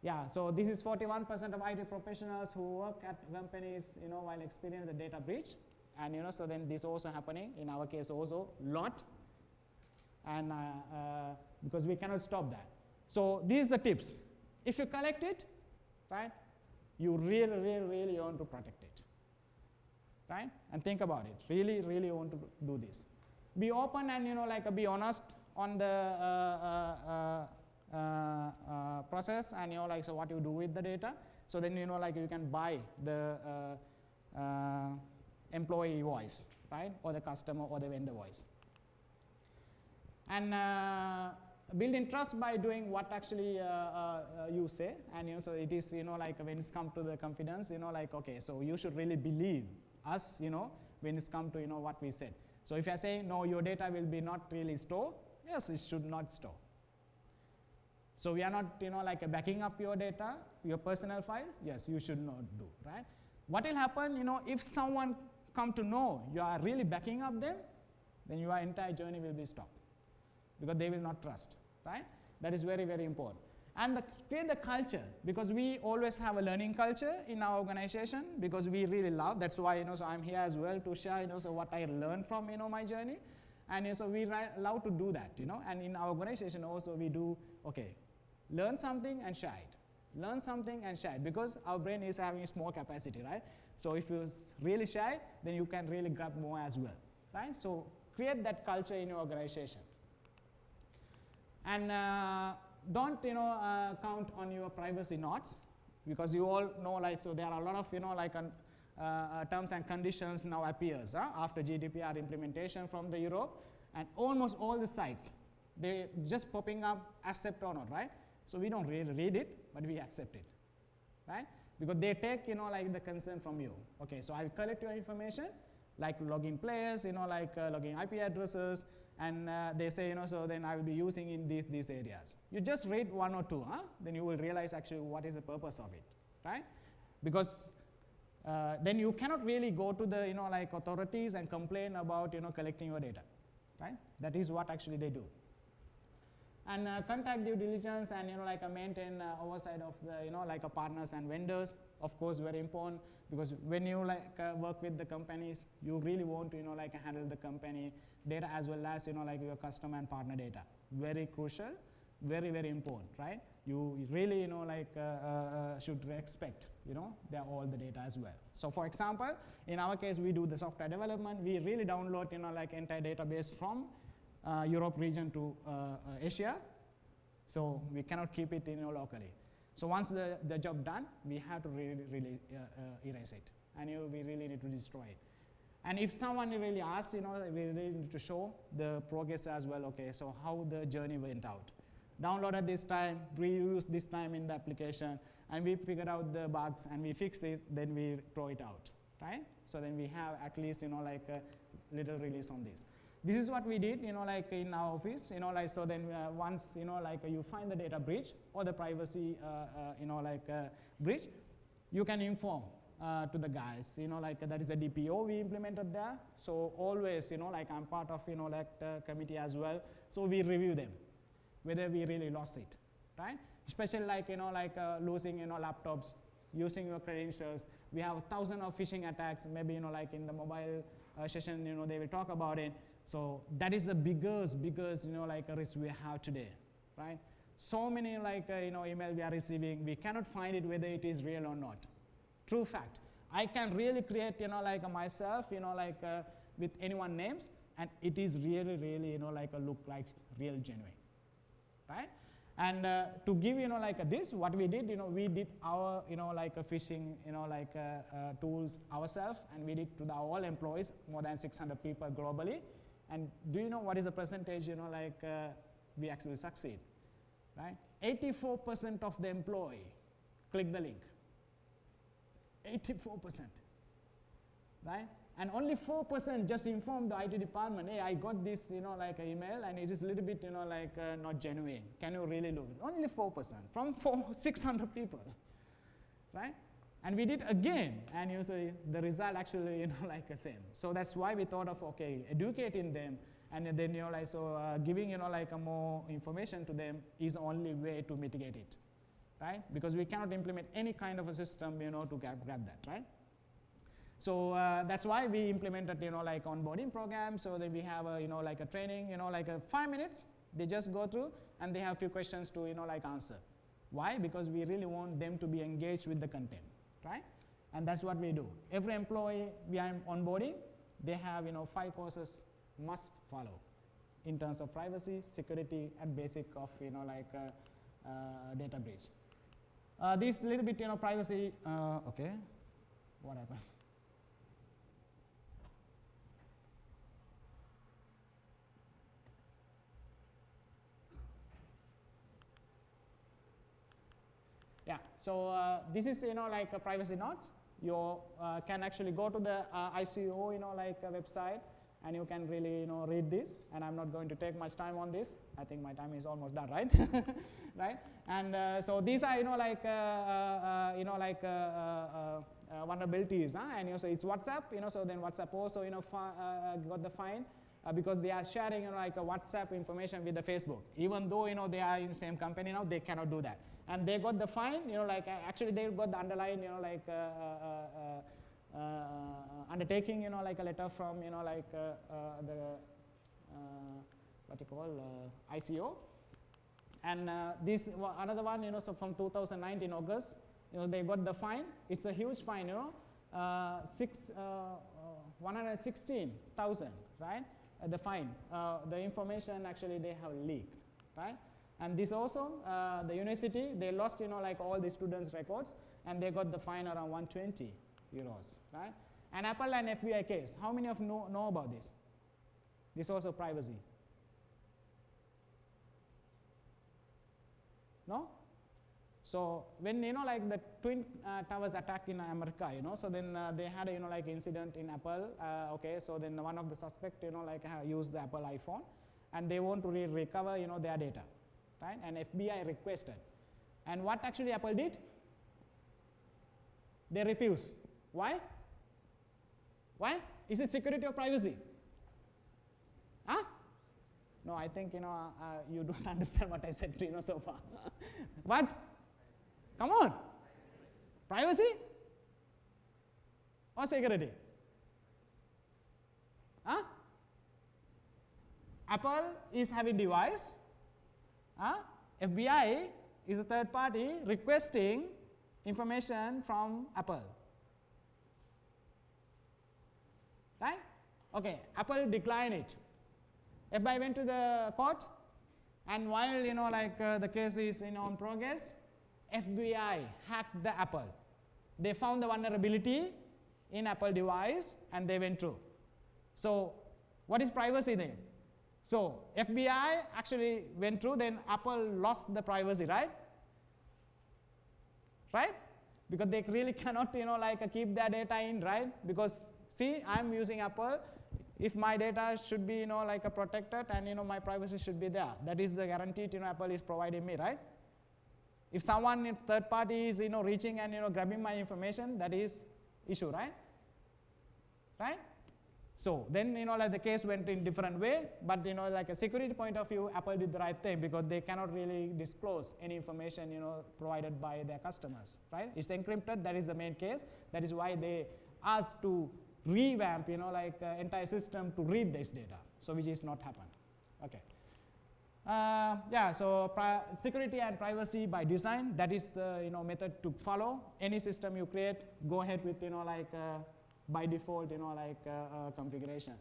F: Yeah, so this is 41% of IT professionals who work at companies, while experiencing the data breach. And, so then this also happening, in our case also, lot. And because we cannot stop that. So these are the tips. If you collect it, right, you really, really, really want to protect it, right? And think about it. Really, really want to do this. Be open and be honest on the process and so what you do with the data. So then you can buy the employee voice, right, or the customer or the vendor voice. And building trust by doing what actually you say, and so it is when it's come to the confidence, okay, so you should really believe us, when it's come to what we said. So if I say no, your data will be not really stored, yes, it should not store. So we are not backing up your data, your personal file, yes, you should not do, right? What will happen, if someone come to know you are really backing up them, then your entire journey will be stopped, because they will not trust, right? That is very, very important. And create the culture, because we always have a learning culture in our organization, because we really love, that's why, so I'm here as well to share, so what I learned from, my journey. And so we love to do that, and in our organization also we do, okay, learn something and share it. Learn something and share it, because our brain is having a small capacity, right? So if you really share it, then you can really grab more as well, right? So create that culture in your organization. And don't count on your privacy knots, because you all know so there are a lot of terms and conditions now appears after GDPR implementation from the Europe, and almost all the sites they just popping up accept or not, right? So we don't really read it, but we accept it, right? Because they take the consent from you. Okay, so I'll collect your information like login players, login IP addresses, and they say, so then I will be using in these areas. You just read one or two, then you will realize actually what is the purpose of it, right? Because then you cannot really go to the authorities and complain about collecting your data, right? That is what actually they do. And contact due diligence and maintain oversight of the partners and vendors. Of course, very important, because when you work with the companies, you really want to handle the company data as well as your customer and partner data. Very crucial, very, very important, right? You really should respect all the data as well. So for example, in our case, we do the software development. We really download entire database from Europe region to Asia, so we cannot keep it locally. So once the job done, we have to really erase it, and we really need to destroy it. And if someone really asks, we really need to show the progress as well. Okay, so how the journey went out. Downloaded this time, reused this time in the application, and we figured out the bugs and we fix this, then we throw it out, right? So then we have at least a little release on this. This is what we did, in our office, so then once, you find the data breach or the privacy, breach, you can inform to the guys, that is a DPO we implemented there. So always, I'm part of, that committee as well. So we review them, whether we really lost it, right? Especially losing, laptops, using your credentials. We have 1,000 of phishing attacks, maybe, in the mobile session, they will talk about it. So that is the biggest, a risk we have today, right? So many email we are receiving, we cannot find it whether it is real or not. True fact. I can really create, myself, with anyone names, and it is really, really, look like real genuine, right? And to give, this, what we did, we did our, phishing, tools ourselves, and we did to all employees, more than 600 people globally. And do you know what is the percentage, we actually succeed, right? 84% of the employee click the link. 84%, right? And only 4% just inform the IT department, hey, I got this, email, and it is a little bit, not genuine. Can you really look? Only 4% from 600 people, right? And we did again, and the result actually, the same. So that's why we thought of, okay, educating them, and then, giving, more information to them is the only way to mitigate it, right? Because we cannot implement any kind of a system, to grab that, right? So that's why we implemented, like onboarding program. So that we have a, like a training, like a 5 minutes. They just go through and they have a few questions to, like answer. Why? Because we really want them to be engaged with the content, right? And that's what we do. Every employee we are onboarding, they have 5 courses must follow in terms of privacy, security, and basic of data breach. This little bit privacy. Okay, what happened? Yeah, so this is like a privacy notes. You can actually go to the ICO website, and you can really read this. And I'm not going to take much time on this. I think my time is almost done, right? Right. And so these are vulnerabilities, and so it's WhatsApp. So then WhatsApp also got the fine. Because they are sharing like a WhatsApp information with the Facebook. Even though they are in the same company now, they cannot do that. And they got the fine, actually they got the underlying, undertaking, like a letter from, the what you call ICO. And this another one, so from 2019 August, they got the fine. It's a huge fine, 116,000, right? The fine, the information actually they have leaked, right? And this also, the university, they lost, like all the students' records, and they got the fine around 120 euros, right? And Apple and FBI case, how many of you know about this? This also privacy. No? So when like the Twin Towers attack in America, so then they had like incident in Apple. Okay, so then one of the suspect used the Apple iPhone, and they want to recover their data, right? And FBI requested, and what actually Apple did? They refused. Why? Why? Is it security or privacy? Huh? No, I think you don't understand what I said so far. What? Come on. Privacy or security? Huh? Apple is having device. FBI is a third party requesting information from Apple. Right? Okay, Apple declined it. FBI went to the court, and while the case is in progress, FBI hacked the Apple. They found the vulnerability in Apple device, and they went through. So what is privacy then? So FBI actually went through, then Apple lost the privacy, right? Right? Because they really cannot keep their data in, right? Because see, I'm using Apple. If my data should be protected, and my privacy should be there. That is the guarantee Apple is providing me, right? If someone in third party is reaching and grabbing my information, that is issue, right? Right? So then the case went in different way, but like a security point of view, Apple did the right thing because they cannot really disclose any information provided by their customers, right? It's encrypted. That is the main case. That is why they asked to revamp entire system to read this data, so which is not happen. Okay. Yeah, so security and privacy by design, that is the method to follow. Any system you create, go ahead with by default configuration.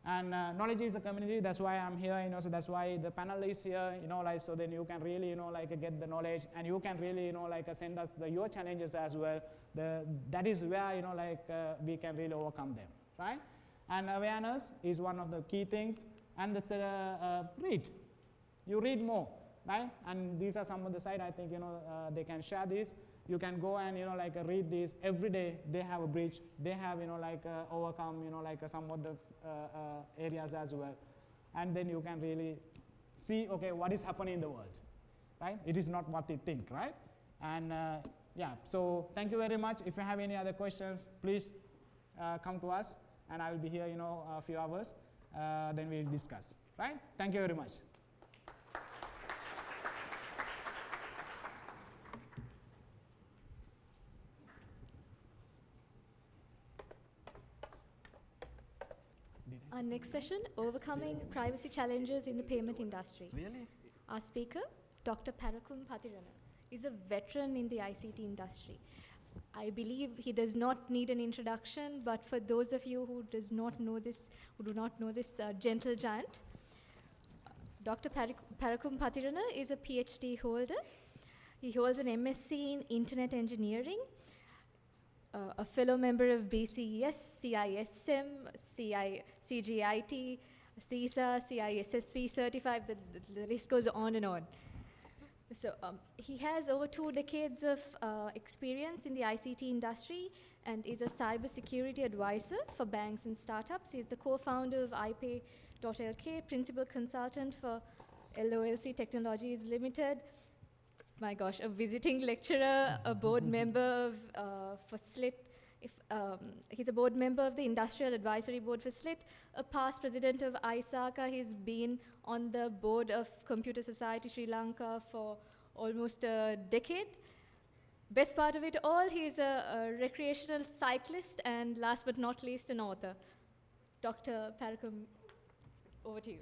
F: And knowledge is the community. That's why I'm here. So that's why the panel is here. So then you can really get the knowledge, and you can really send us your challenges as well. That is where we can really overcome them, right? And awareness is one of the key things. And the read. You read more, right? And these are some of the sites I think they can share this. You can go and read this every day. They have a breach. They have overcome some of the areas as well, and then you can really see what is happening in the world, right? It is not what they think, right? And yeah, so thank you very much. If you have any other questions, please come to us, and I will be here a few hours. Then we'll discuss, right? Thank you very much.
A: Our next session, Overcoming Privacy Challenges in the Payment Industry.
I: Really?
A: Our speaker, Dr. Parakum Patirana, is a veteran in the ICT industry. I believe he does not need an introduction, but for those of you who do not know this gentle giant, Dr. Parakum Patirana is a PhD holder. He holds an MSc in Internet Engineering, a fellow member of BCES, CISM, CGIT, CISA, CISSP certified, the list goes on and on. So he has over 2 decades of experience in the ICT industry and is a cybersecurity advisor for banks and startups. He's the co-founder of iPay.lk, principal consultant for LOLC Technologies Limited. My gosh, a visiting lecturer, a board member of, for SLIT. He's a board member of the Industrial Advisory Board for SLIT, a past president of ISACA. He's been on the board of Computer Society Sri Lanka for almost a decade. Best part of it all, he's a recreational cyclist and last but not least, an author. Dr. Parakum, over to you.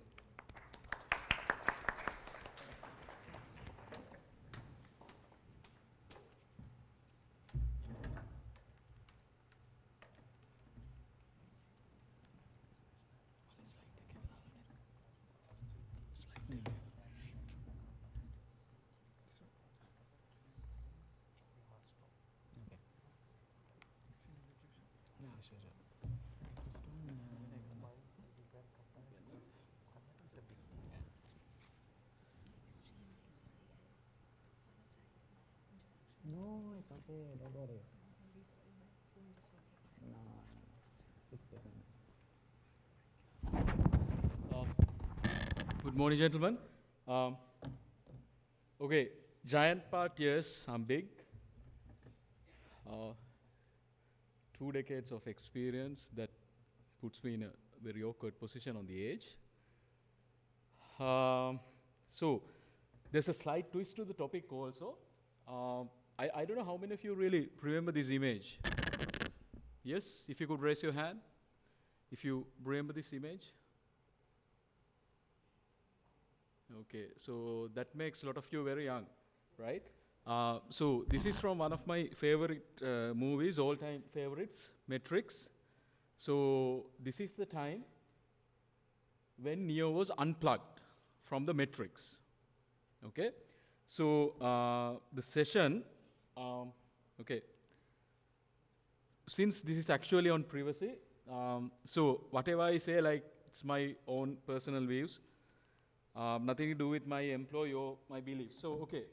F: No, it's okay, don't worry. No, it doesn't.
I: Good morning, gentlemen. Okay, giant part, yes, I'm big. 2 decades of experience, that puts me in a very awkward position on the edge. So, there's a slight twist to the topic also. I don't know how many of you really remember this image. Yes, if you could raise your hand, if you remember this image. Okay, so that makes a lot of you very young, right? So this is from one of my favorite movies, all-time favorites, Matrix. So this is the time when Neo was unplugged from the Matrix. Okay, so the session, okay, since this is actually on privacy, so whatever I say, like, it's my own personal views, nothing to do with my employee or my beliefs. So, okay,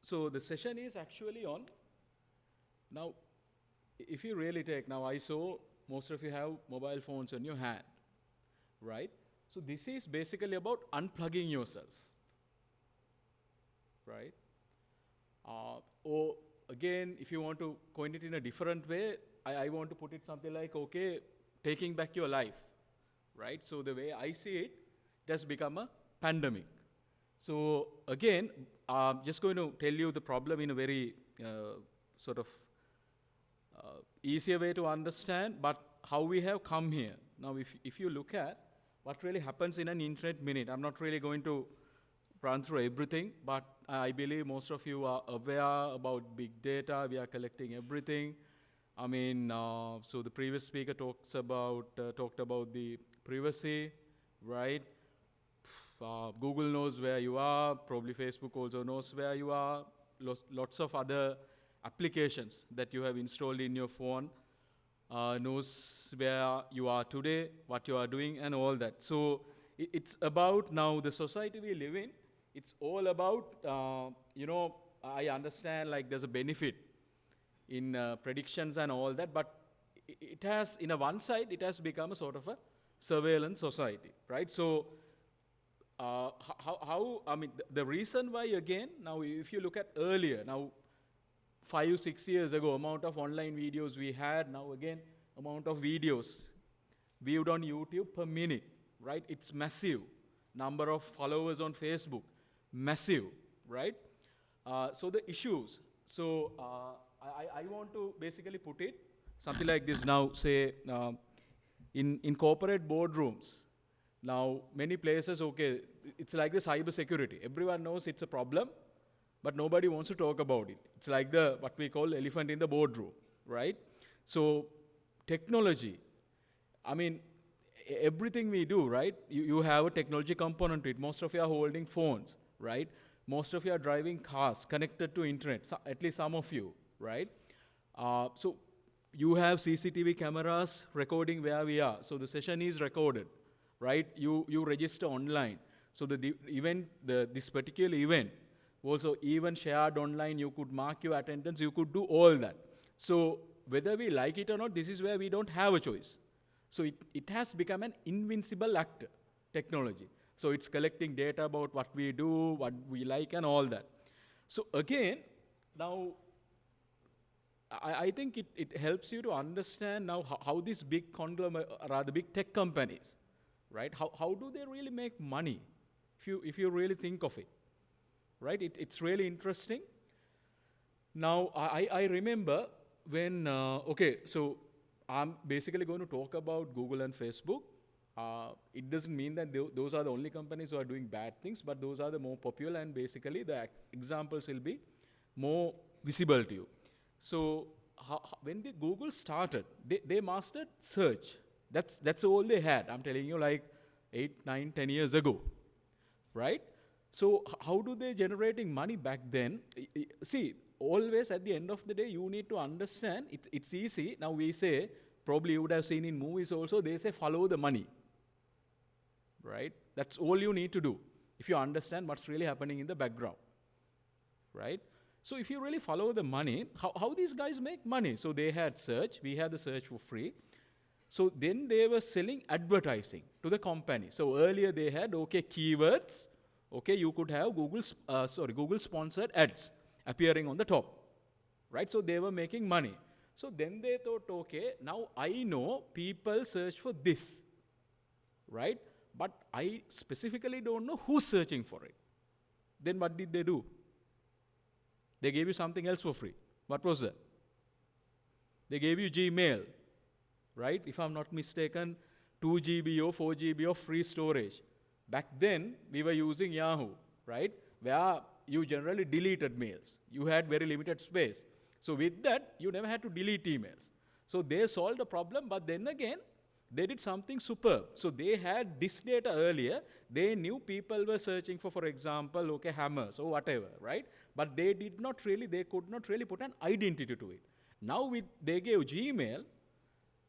I: so the session is actually on, now, if you really take, now I saw most of you have mobile phones on your hand, right? So this is basically about unplugging yourself, right? Or again, if you want to coin it in a different way, I want to put it something like, okay, taking back your life, right? So the way I see it, it has become a pandemic. So again, I'm just going to tell you the problem in a very sort of easier way to understand, but how we have come here. Now, if you look at what really happens in an internet minute, I'm not really going to run through everything, but I believe most of you are aware about big data. We are collecting everything. I mean, so the previous speaker talked about the privacy, right? Google knows where you are. Probably Facebook also knows where you are. Lots of other applications that you have installed in your phone knows where you are today, what you are doing, and all that. So it's about now the society we live in. It's all about, you know, I understand like there's a benefit in predictions and all that, but it has, in a one side, it has become a sort of a surveillance society, right? So how I mean, the reason why, again, now if you look at earlier, now 5-6 years ago, amount of online videos we had, now again, amount of videos viewed on YouTube per minute, right? It's massive. Number of followers on Facebook, massive, right? So the issues. So I want to basically put it something like this now, say, in corporate boardrooms. Now, many places, okay, it's like the cyber security. Everyone knows it's a problem, but nobody wants to talk about it. It's like the what we call elephant in the boardroom, right? So, technology, I mean, everything we do, right? You have a technology component to it. Most of you are holding phones, right? Most of you are driving cars connected to internet, so at least some of you, right? So you have CCTV cameras recording where we are. So the session is recorded, right? You register online. So this particular event also even shared online. You could mark your attendance. You could do all that. So whether we like it or not, this is where we don't have a choice. So it has become an invincible actor, technology. So it's collecting data about what we do, what we like, and all that. So again, now, I think it helps you to understand now how these big conglomerate, rather big tech companies, right? How do they really make money, if you really think of it, right? It's really interesting. Now, I remember when, so I'm basically going to talk about Google and Facebook. It doesn't mean that those are the only companies who are doing bad things, but those are the more popular, and basically the examples will be more visible to you. So when the Google started, they mastered search. That's all they had. I'm telling you, like 8, 9, 10 years ago, right? So how do they generating money back then? See, always at the end of the day, you need to understand, it's easy. Now we say, probably you would have seen in movies also, they say follow the money, right? That's all you need to do if you understand what's really happening in the background, right? So if you really follow the money, how these guys make money? So they had search, we had the search for free. So then they were selling advertising to the company. So earlier they had, keywords, you could have Google sponsored ads appearing on the top, right? So they were making money. So then they thought, now I know people search for this, right? But I specifically don't know who's searching for it. Then what did they do? They gave you something else for free. What was that? They gave you Gmail, right? If I'm not mistaken, 2 GB or 4 GB of free storage. Back then, we were using Yahoo, right? Where you generally deleted mails. You had very limited space. So with that, you never had to delete emails. So they solved the problem, but then again, they did something superb. So they had this data earlier. They knew people were searching for example, hammers or whatever, right? But they could not really put an identity to it. Now they gave Gmail.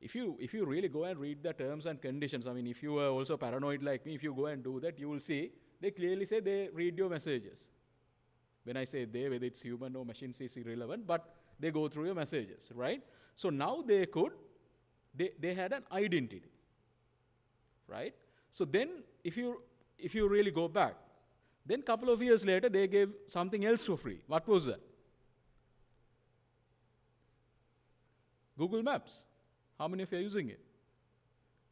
I: If you really go and read the terms and conditions, I mean, if you are also paranoid like me, if you go and do that, you will see, they clearly say they read your messages. When I say they, whether it's human or machines is irrelevant, but they go through your messages, right? So now they had an identity, right? So then if you really go back, then a couple of years later, they gave something else for free. What was that? Google Maps. How many of you are using it?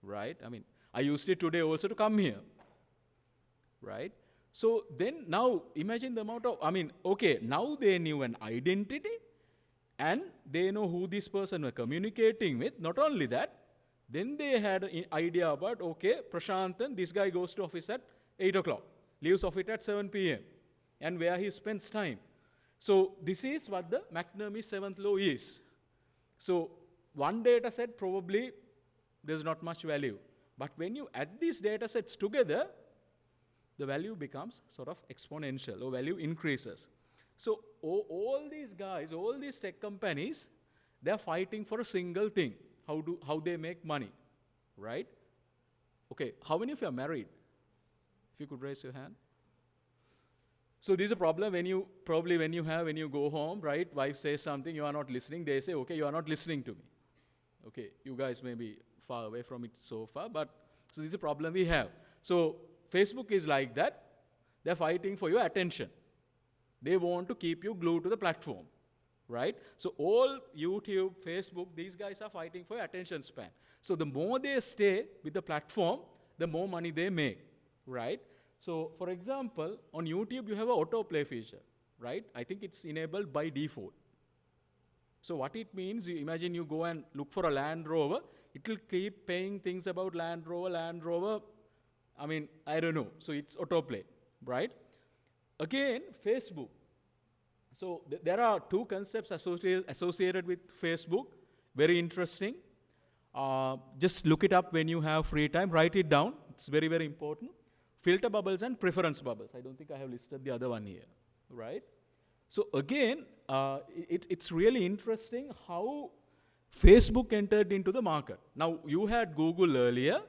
I: Right? I mean, I used it today also to come here, right? So then now imagine the amount of, now they knew an identity and they know who this person were communicating with. Not only that, then they had an idea about, Prashanthan, this guy goes to office at 8 o'clock, leaves office at 7 p.m., and where he spends time. So this is what the McNamee seventh law is. So one data set, probably there's not much value. But when you add these data sets together, the value becomes sort of exponential, or value increases. So all these guys, all these tech companies, they're fighting for a single thing, how they make money, right? How many of you are married? If you could raise your hand. So this is a problem when you go home, right? Wife says something, you are not listening. They say, you are not listening to me. You guys may be far away from it so far, but so this is a problem we have. So Facebook is like that. They're fighting for your attention. They want to keep you glued to the platform, right? So all YouTube, Facebook, these guys are fighting for your attention span. So the more they stay with the platform, the more money they make, right? So for example, on YouTube, you have an autoplay feature, right? I think it's enabled by default. So what it means, you imagine you go and look for a Land Rover, it will keep paying things about Land Rover. I mean, I don't know. So it's autoplay, right? Again, Facebook. So there are two concepts associated with Facebook. Very interesting. Just look it up when you have free time. Write it down. It's very, very important. Filter bubbles and preference bubbles. I don't think I have listed the other one here, right? So again, it's really interesting how Facebook entered into the market. Now, you had Google earlier.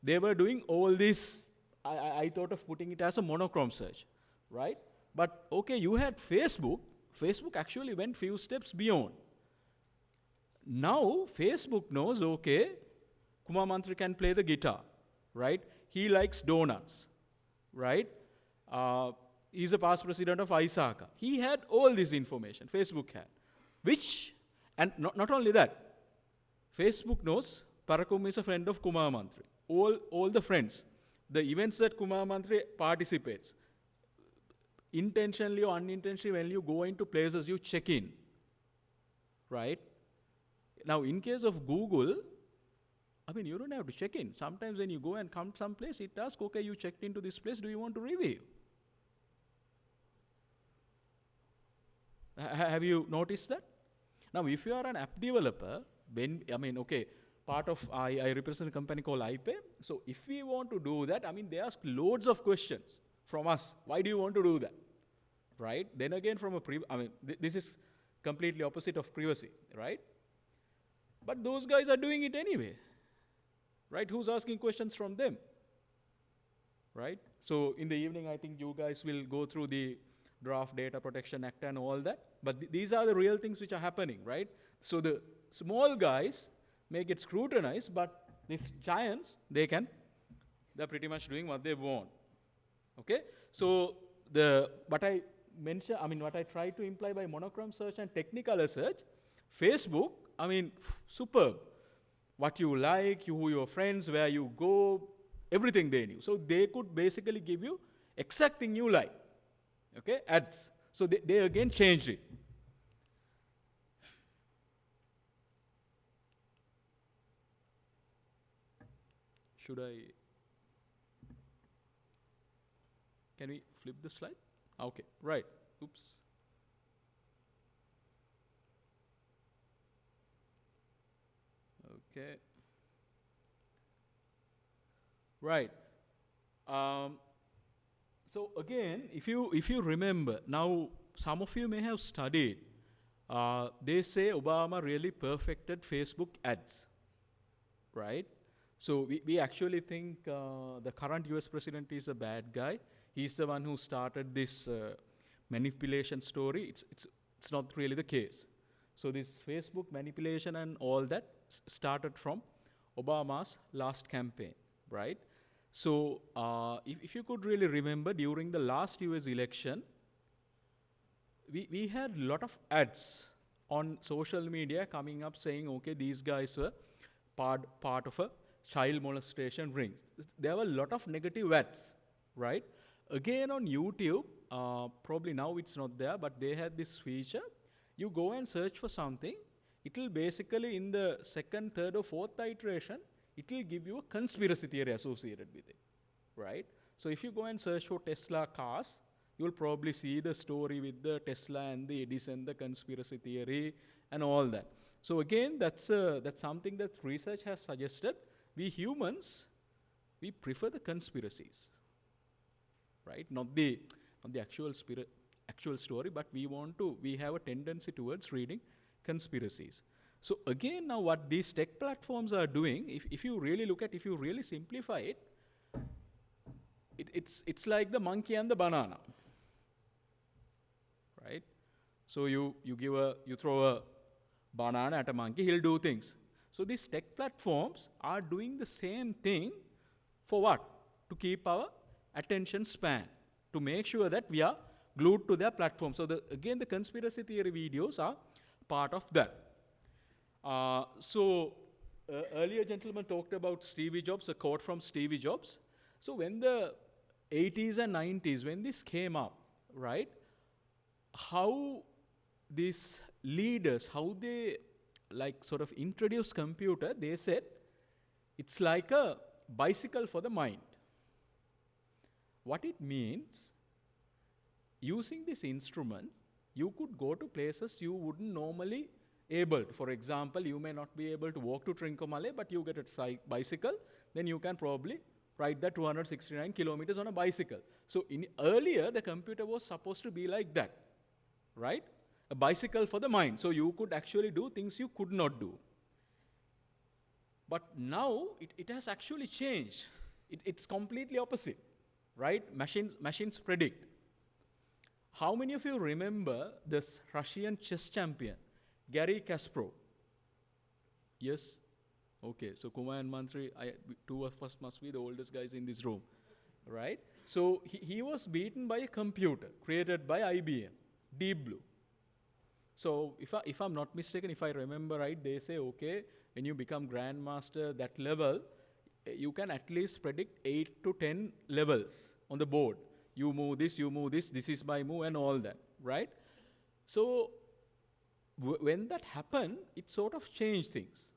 I: They were doing all this. I thought of putting it as a monochrome search, right? But okay, you had Facebook. Facebook actually went few steps beyond. Now, Facebook knows, okay, Kumar Mantri can play the guitar, right? He likes donuts, right? He's a past president of ISACA. He had all this information, Facebook had. And not only that, Facebook knows Parakum is a friend of Kumar Mantri. All the friends, the events that Kumar Mantri participates, intentionally or unintentionally, when you go into places, you check in, right? Now, in case of Google, I mean, you don't have to check in. Sometimes when you go and come someplace, it asks, okay, you checked into this place, do you want to review? Have you noticed that? Now, if you are an app developer, part of, I represent a company called iPay. So if we want to do that, they ask loads of questions from us. Why do you want to do that? Right? Then again, this is completely opposite of privacy, right? But those guys are doing it anyway, right? Who's asking questions from them, right? So in the evening, I think you guys will go through the Draft Data Protection Act and all that. But these are the real things which are happening, right? So the small guys may get scrutinized, but these giants, they're pretty much doing what they want, okay? So what I tried to imply by monochrome search and technicolor search, Facebook, superb. What you like, who your friends, where you go, everything they knew. So they could basically give you exact thing you like, okay, ads. So they again changed it. Can we flip the slide? Okay, right, oops. Okay. Right. So again, if you remember, now some of you may have studied, they say Obama really perfected Facebook ads, right? So we actually think the current US president is a bad guy. He's the one who started this manipulation story. It's not really the case. So this Facebook manipulation and all that started from Obama's last campaign, right? So if you could really remember, during the last US election, we had a lot of ads on social media coming up saying, okay, these guys were part of a child molestation ring. There were a lot of negative ads, right? Again on YouTube, probably now it's not there, but they had this feature. You go and search for something, it will basically in the second, third or fourth iteration, it will give you a conspiracy theory associated with it, right? So if you go and search for Tesla cars, you'll probably see the story with the Tesla and the Edison, the conspiracy theory and all that. So again, that's something that research has suggested. We humans, we prefer the conspiracies, right? Not the actual story, but we have a tendency towards reading conspiracies. So again, now what these tech platforms are doing, if you really look at, if you really simplify it, it's like the monkey and the banana, right? So you throw a banana at a monkey, he'll do things. So these tech platforms are doing the same thing for what? To keep our attention span, to make sure that we are glued to their platform. So again, the conspiracy theory videos are part of that. Earlier gentleman talked about Stevie Jobs, a quote from Stevie Jobs. So when the 80s and 90s, when this came up, right, how these leaders, how they like sort of introduced computer, they said It's like a bicycle for the mind. What it means, using this instrument, you could go to places you wouldn't normally able to. For example, you may not be able to walk to Trincomalee, but you get a bicycle, then you can probably ride that 269 kilometers on a bicycle. So earlier, the computer was supposed to be like that, right? A bicycle for the mind. So you could actually do things you could not do. But now, it has actually changed. It's completely opposite, right? Machines predict. How many of you remember this Russian chess champion, Garry Kasparov? Yes? Okay, so Kumar and Mantri, two of us must be the oldest guys in this room, right? So he was beaten by a computer created by IBM, Deep Blue. So if I'm not mistaken, if I remember right, they say, okay, when you become grandmaster that level, you can at least predict 8 to 10 levels on the board. You move this, this is my move, and all that, right? So when that happened, it sort of changed things,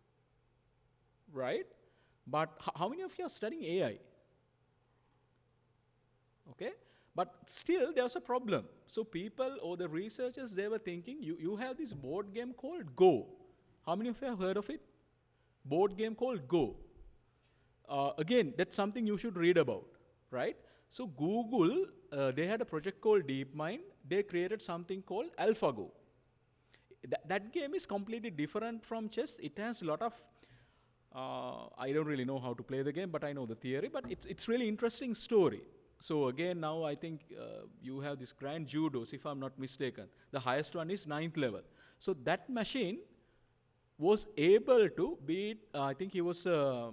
I: right? But how many of you are studying AI? Okay? But still, there's a problem. So people or the researchers, they were thinking, you have this board game called Go. How many of you have heard of it? Board game called Go. Again, that's something you should read about, right? So Google, they had a project called DeepMind. They created something called AlphaGo. That game is completely different from chess. It has a lot of, I don't really know how to play the game, but I know the theory. But it's really interesting story. So again, now I think you have this grand judos, if I'm not mistaken. The highest one is 9th level. So that machine was able to beat, I think he was a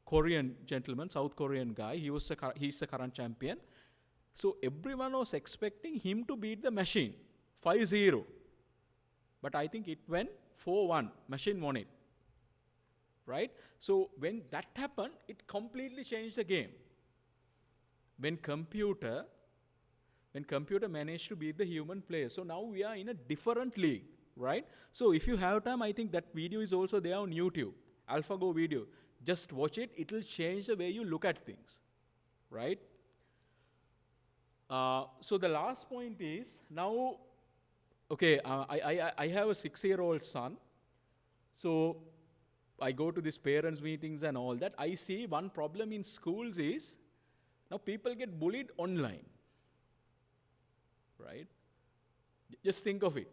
I: Korean gentleman, South Korean guy. He's the current champion. So everyone was expecting him to beat the machine, 5-0. But I think it went 4-1. Machine won it, right? So when that happened, it completely changed the game. When computer managed to beat the human player. So now we are in a different league, right? So if you have time, I think that video is also there on YouTube, AlphaGo video. Just watch it. It will change the way you look at things, right? So the last point is, now, okay, I have a 6-year-old son. So I go to these parents' meetings and all that. I see one problem in schools is, now people get bullied online, right? Just think of it.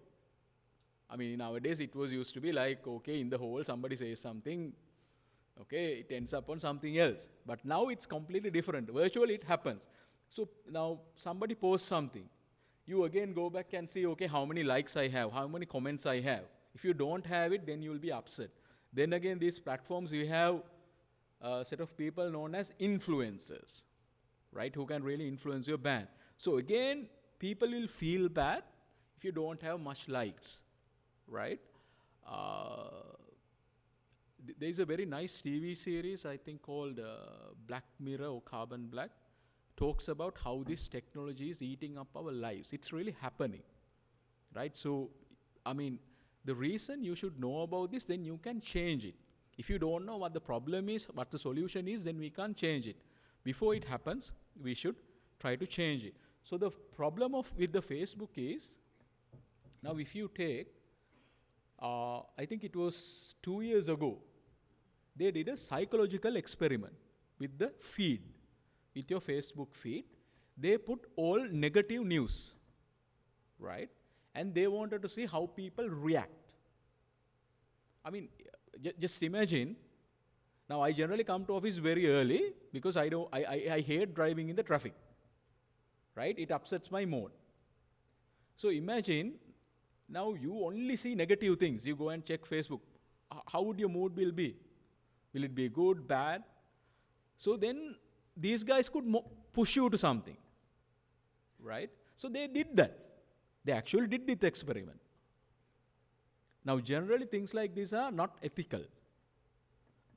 I: I mean, nowadays it was used to be like, okay, in the hall somebody says something, okay, it ends up on something else. But now it's completely different. Virtually it happens. So now somebody posts something. You again go back and see, okay, how many likes I have, how many comments I have. If you don't have it, then you will be upset. Then again, these platforms, you have a set of people known as influencers, right, who can really influence your band. So again, people will feel bad if you don't have much likes, right? There is a very nice TV series, I think, called Black Mirror or Carbon Black. Talks about how this technology is eating up our lives. It's really happening, right? So, I mean, the reason you should know about this, then you can change it. If you don't know what the problem is, what the solution is, then we can't change it. Before it happens, we should try to change it. So the problem with the Facebook is, now if you take, I think it was 2 years ago, they did a psychological experiment with the feed, with your Facebook feed. They put all negative news, right? And they wanted to see how people react. I mean, just imagine, now I generally come to office very early because I hate driving in the traffic, right? It upsets my mood. So imagine, now you only see negative things. You go and check Facebook. How would your mood will be? Will it be good, bad? So then these guys could push you to something, right? So they did that. They actually did this experiment. Now generally things like this are not ethical.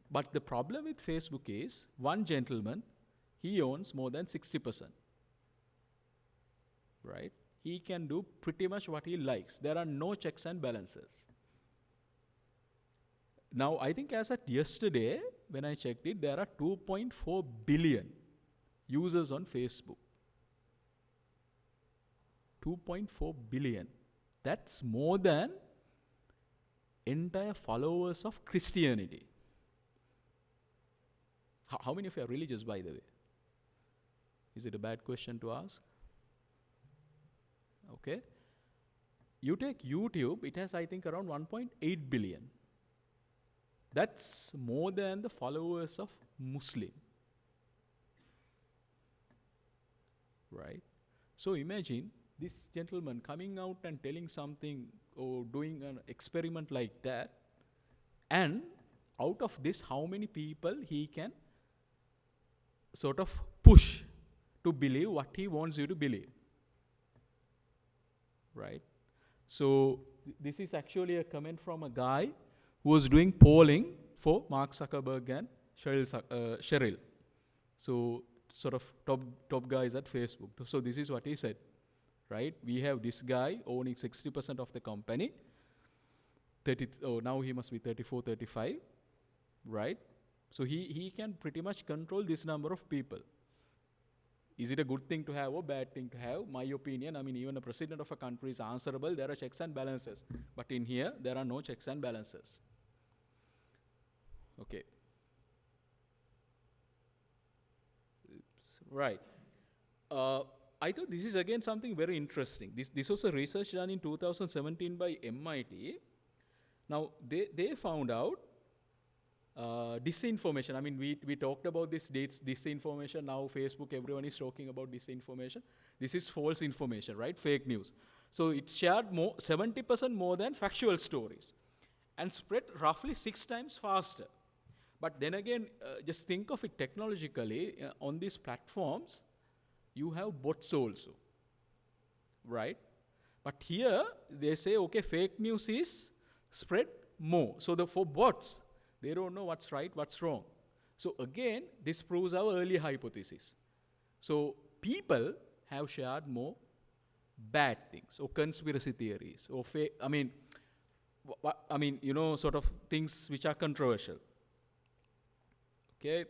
I: But the problem with Facebook is, one gentleman, he owns more than 60%, right? He can do pretty much what he likes. There are no checks and balances. Now, I think as at yesterday, when I checked it, there are 2.4 billion users on Facebook. 2.4 billion. That's more than entire followers of Christianity. How many of you are religious, by the way? Is it a bad question to ask? Okay. You take YouTube, it has, I think, around 1.8 billion. That's more than the followers of Muslim. Right? So imagine this gentleman coming out and telling something or doing an experiment like that, and out of this, how many people he can sort of push to believe what he wants you to believe. Right? So this is actually a comment from a guy who was doing polling for Mark Zuckerberg and Sheryl. So sort of top guys at Facebook. So this is what he said. Right? We have this guy owning 60% of the company. Now he must be 34, 35. Right? So he can pretty much control this number of people. Is it a good thing to have or bad thing to have? My opinion, I mean, even a president of a country is answerable. There are checks and balances. But in here, there are no checks and balances. Okay. Oops. Right. I thought this is again something very interesting. This was a research done in 2017 by MIT. Now, they found out disinformation. I mean, we talked about this disinformation. Now Facebook, everyone is talking about disinformation. This is false information, right? Fake news. So it shared 70% more than factual stories and spread roughly 6 times faster. But then again, just think of it technologically. On these platforms, you have bots also, right? But here, they say, okay, fake news is spread more. So for bots, they don't know what's right, what's wrong. So again, this proves our early hypothesis. So people have shared more bad things or conspiracy theories or sort of things which are controversial. Okay.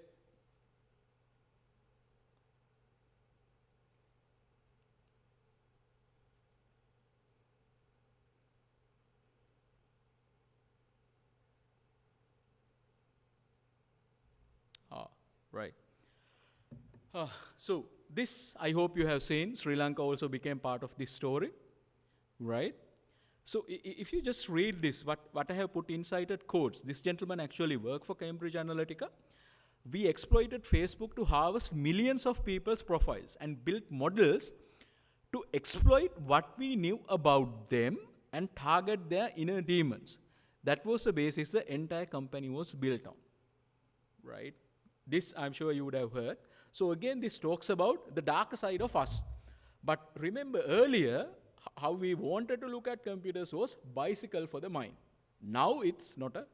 I: Right. So this, I hope you have seen, Sri Lanka also became part of this story, right? So if you just read this, what I have put inside quotes, this gentleman actually worked for Cambridge Analytica. We exploited Facebook to harvest millions of people's profiles and built models to exploit what we knew about them and target their inner demons. That was the basis the entire company was built on, right? This, I'm sure you would have heard. So again, this talks about the darker side of us. But remember earlier, how we wanted to look at computers was bicycle for the mind. Now it's not a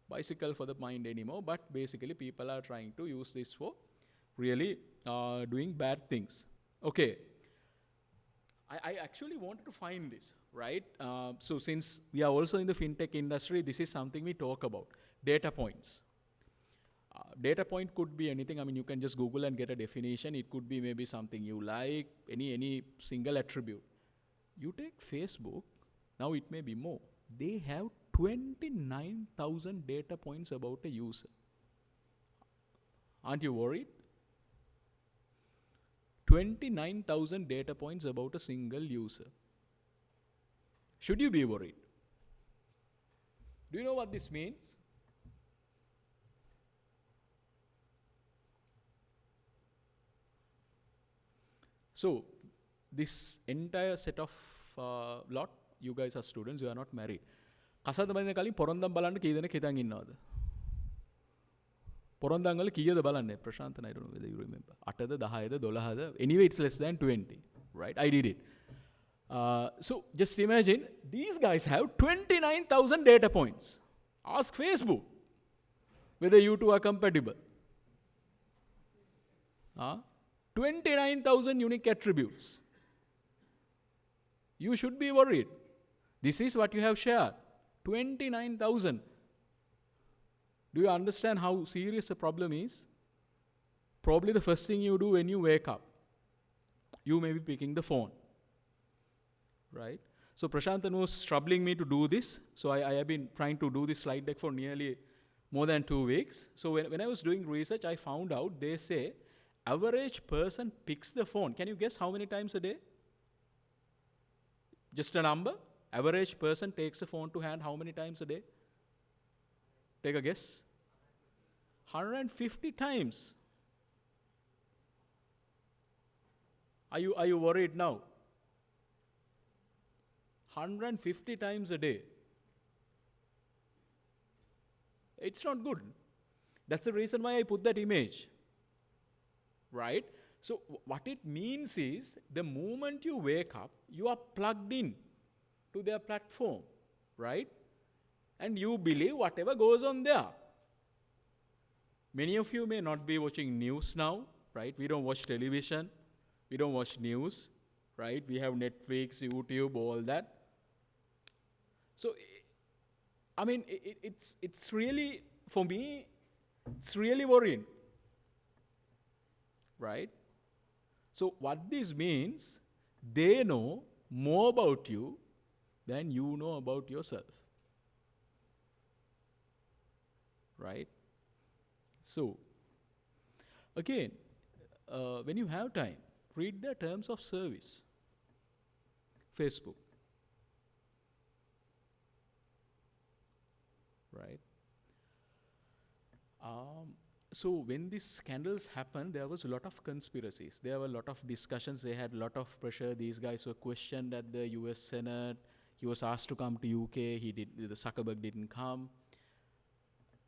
I: bicycle for the mind anymore, but basically people are trying to use this for really doing bad things. Okay. I actually wanted to find this, right? So since we are also in the fintech industry, this is something we talk about, data points. Data point could be anything. I mean, you can just Google and get a definition. It could be maybe something you like, any single attribute. You take Facebook, now it may be more. They have 29,000 data points about a user. Aren't you worried? 29,000 data points about a single user. Should you be worried? Do you know what this means? So, this entire set of lot, you guys are students, you are not married. කසාද බඳින කලින් පොරොන්දම් බලන්න කී දෙනෙක් හිතන් ඉන්නවද? පොරොන්දම් වල කීයද බලන්නේ? Prashantha, I don't know whether you remember. 8ද 10ද 12ද? Anyway, it's less than 20, right? I did it. So, just imagine, these guys have 29,000 data points. Ask Facebook whether you two are compatible. 29,000 unique attributes. You should be worried. This is what you have shared. 29,000 Do you understand how serious the problem is? Probably the first thing you do when you wake up, you may be picking the phone, right? So Prashantan was troubling me to do this. So I have been trying to do this slide deck for nearly more than 2 weeks. So when I was doing research, I found out they say average person picks the phone. Can you guess how many times a day? Just a number. Average person takes the phone to hand how many times a day? Take a guess. 150 times. Are you worried now? 150 times a day. It's not good. That's the reason why I put that image. Right? So what it means is, the moment you wake up, you are plugged in to their platform, right? And you believe whatever goes on there. Many of you may not be watching news now, right? We don't watch television. We don't watch news, right? We have Netflix, YouTube, all that. So, I mean, it's really, for me, it's really worrying, right? So what this means, they know more about you than you know about yourself, right? So, again, when you have time, read the terms of service. Facebook. Right? So when these scandals happened, there was a lot of conspiracies. There were a lot of discussions. They had a lot of pressure. These guys were questioned at the US Senate. He was asked to come to UK. The Zuckerberg didn't come.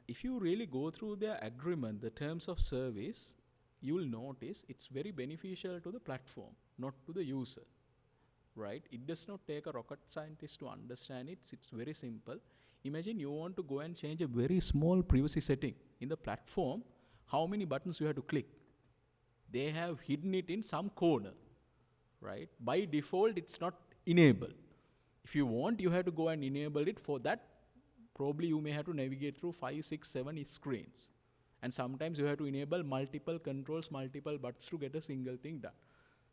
I: If you really go through their agreement, the terms of service, you will notice it's very beneficial to the platform, not to the user, right? It does not take a rocket scientist to understand it. It's very simple. Imagine you want to go and change a very small privacy setting in the platform. How many buttons you have to click? They have hidden it in some corner, right? By default, it's not enabled. If you want, you have to go and enable it. For that, probably you may have to navigate through 5, 6, 7 screens. And sometimes you have to enable multiple controls, multiple buttons to get a single thing done.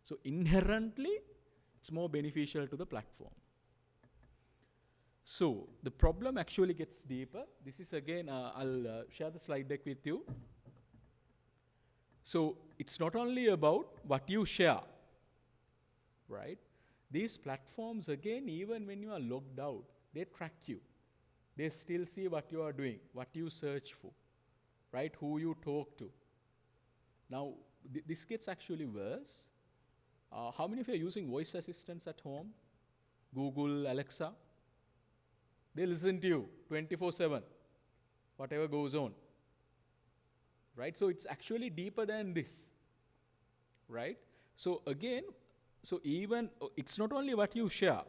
I: So inherently, it's more beneficial to the platform. So the problem actually gets deeper. This is again, I'll share the slide deck with you. So it's not only about what you share, right? These platforms, again, even when you are logged out, they track you. They still see what you are doing, what you search for, right? Who you talk to. Now, this gets actually worse. How many of you are using voice assistants at home? Google, Alexa? They listen to you 24/7, whatever goes on, right? So it's actually deeper than this, right? So again, so even, it's not only what you share,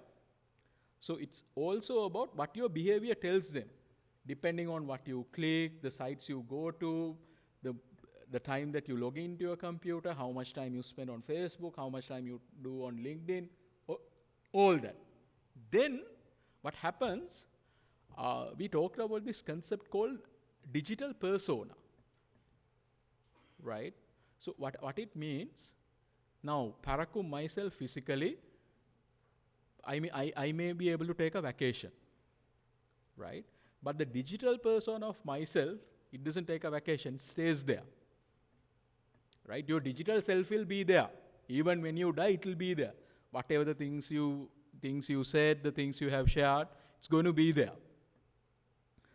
I: so it's also about what your behavior tells them, depending on what you click, the sites you go to, the time that you log into your computer, how much time you spend on Facebook, how much time you do on LinkedIn, all that. Then what happens, we talked about this concept called digital persona, right? So what it means, now Parakum myself physically, I may be able to take a vacation, right? But the digital persona of myself, it doesn't take a vacation, it stays there, right? Your digital self will be there. Even when you die, it will be there. Whatever the things you said, the things you have shared, it's going to be there.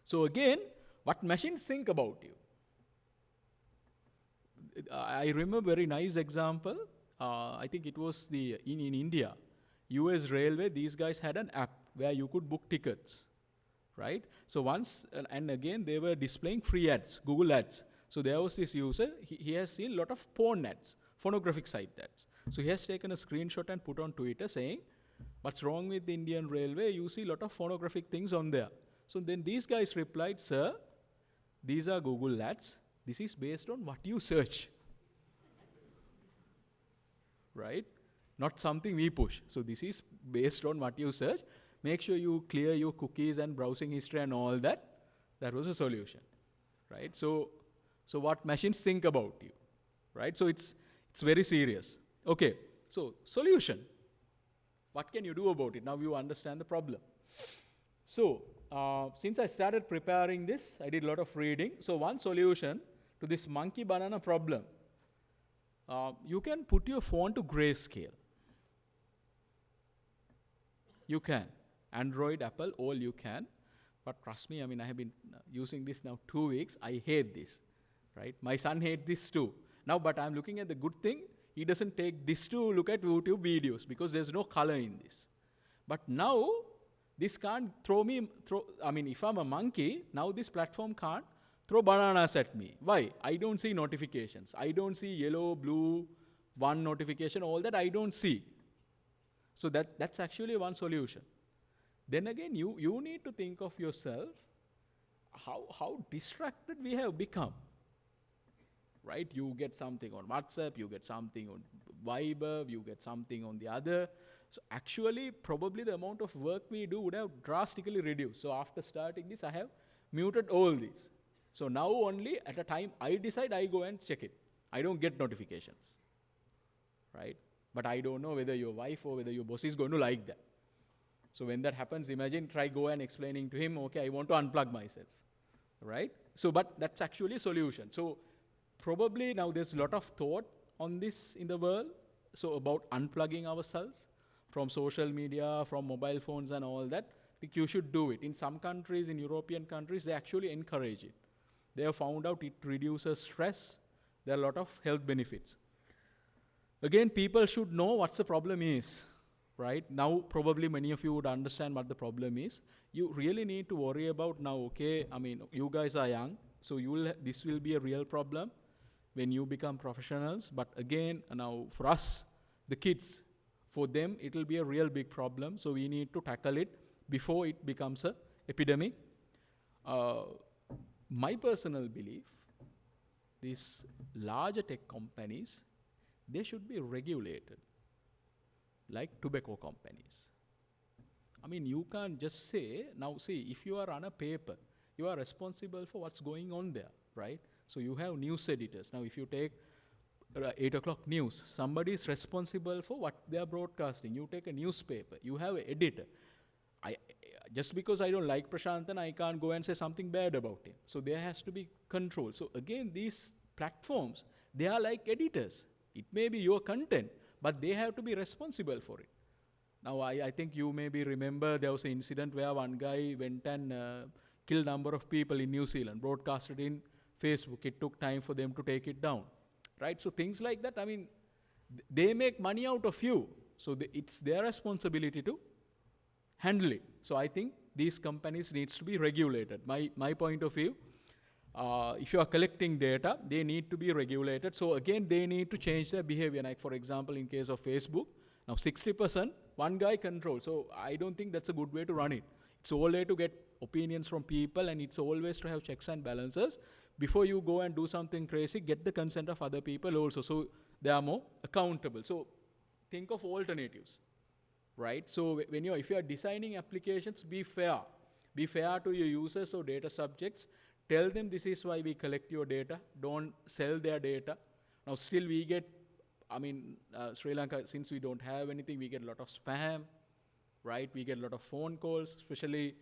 I: So again, what machines think about you? I remember a very nice example. I think it was in India, US Railway, these guys had an app where you could book tickets, right? So once, and again, they were displaying free ads, Google ads. So there was this user, he has seen a lot of porn ads, pornographic site ads. So he has taken a screenshot and put on Twitter saying, what's wrong with the Indian Railway? You see a lot of pornographic things on there. So then these guys replied, sir, these are Google ads. This is based on what you search, right? Not something we push. So this is based on what you search. Make sure you clear your cookies and browsing history and all that. That was a solution, right? So what machines think about you, right? So it's very serious. Okay, so solution. What can you do about it? Now you understand the problem. So since I started preparing this, I did a lot of reading. So one solution to this monkey banana problem, you can put your phone to grayscale. You can. Android, Apple, all you can. But trust me, I mean, I have been using this now 2 weeks. I hate this, right? My son hates this too. Now, but I'm looking at the good thing. He doesn't take this to look at YouTube videos because there's no color in this. But now, this can't if I'm a monkey, now this platform can't throw bananas at me. Why? I don't see notifications. I don't see yellow, blue, one notification, all that I don't see. So that's actually one solution. Then again, you need to think of yourself, how distracted we have become. Right? You get something on WhatsApp, you get something on Viber, you get something on the other. So actually, probably the amount of work we do would have drastically reduced. So after starting this, I have muted all these. So now only at a time I decide, I go and check it. I don't get notifications. Right? But I don't know whether your wife or whether your boss is going to like that. So when that happens, imagine try go and explaining to him, okay, I want to unplug myself. Right? So, but that's actually a solution. So probably now there's a lot of thought on this in the world. So about unplugging ourselves from social media, from mobile phones and all that. I think you should do it. In some countries, in European countries, they actually encourage it. They have found out it reduces stress. There are a lot of health benefits. Again, people should know what the problem is, right? Now, probably many of you would understand what the problem is. You really need to worry about now, okay, I mean, you guys are young, so this will be a real problem when you become professionals. But again, now for us, the kids, for them, it will be a real big problem. So we need to tackle it before it becomes an epidemic. My personal belief, these larger tech companies, they should be regulated, like tobacco companies. I mean, you can't just say, now see, if you are on a paper, you are responsible for what's going on there, right? So you have news editors. Now, if you take 8 o'clock news, somebody is responsible for what they are broadcasting. You take a newspaper, you have an editor. Just because I don't like Prashantan, I can't go and say something bad about him. So there has to be control. So again, these platforms, they are like editors. It may be your content, but they have to be responsible for it. Now, I think you maybe remember there was an incident where one guy went and killed a number of people in New Zealand, broadcasted in Facebook. It took time for them to take it down, right? So things like that, I mean, they make money out of you. So it's their responsibility to handle it. So I think these companies needs to be regulated. My point of view, if you are collecting data, they need to be regulated. So again, they need to change their behavior. Like for example, in case of Facebook, now 60%, one guy controls. So I don't think that's a good way to run it. It's always to get opinions from people, and it's always to have checks and balances. Before you go and do something crazy, get the consent of other people also, so they are more accountable. So think of alternatives, right? So if you are designing applications, be fair. Be fair to your users or data subjects. Tell them this is why we collect your data. Don't sell their data. Now still we get, Sri Lanka, since we don't have anything, we get a lot of spam, right? We get a lot of phone calls, especially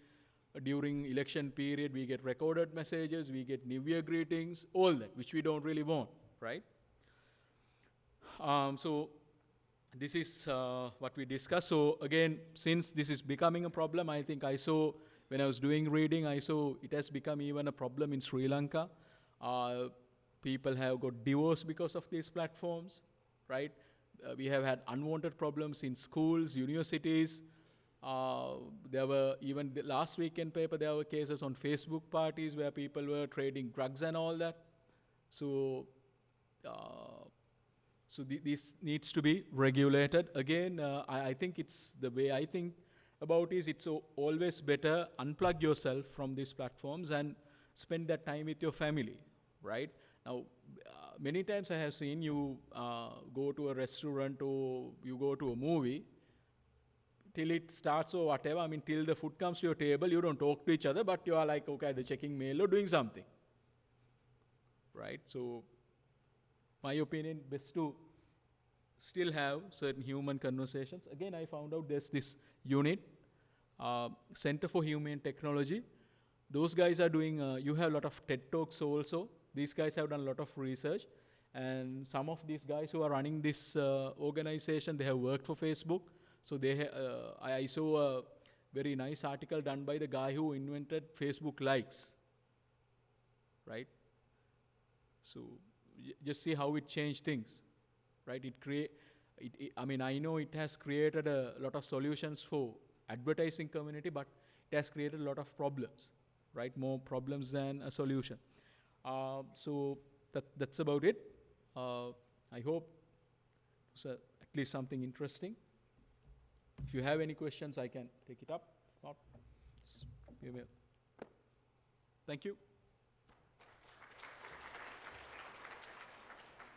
I: during election period. We get recorded messages, we get New Year greetings, all that, which we don't really want, right? So this is what we discussed. So again, since this is becoming a problem, I think I saw, when I was doing reading, I saw it has become even a problem in Sri Lanka. People have got divorced because of these platforms, right? We have had unwanted problems in schools, universities. There were, even the last weekend paper, there were cases on Facebook parties where people were trading drugs and all that. So, this needs to be regulated. Again, I think it's the way I think about is it's always better unplug yourself from these platforms and spend that time with your family, right? Now, many times I have seen you go to a restaurant or you go to a movie, till it starts or whatever, till the food comes to your table, you don't talk to each other, but you are like, okay, either checking mail or doing something, right? So my opinion, best to still have certain human conversations. Again, I found out there's this unit, Center for Human Technology. Those guys are doing, you have a lot of TED Talks also. These guys have done a lot of research. And some of these guys who are running this organization, they have worked for Facebook. So I saw a very nice article done by the guy who invented Facebook likes, right? So just see how it changed things, right? I mean, I know it has created a lot of solutions for advertising community, but it has created a lot of problems, right? More problems than a solution. So that's about it. I hope it's at least something interesting. If you have any questions, I can take it up. If not, we will. Thank you.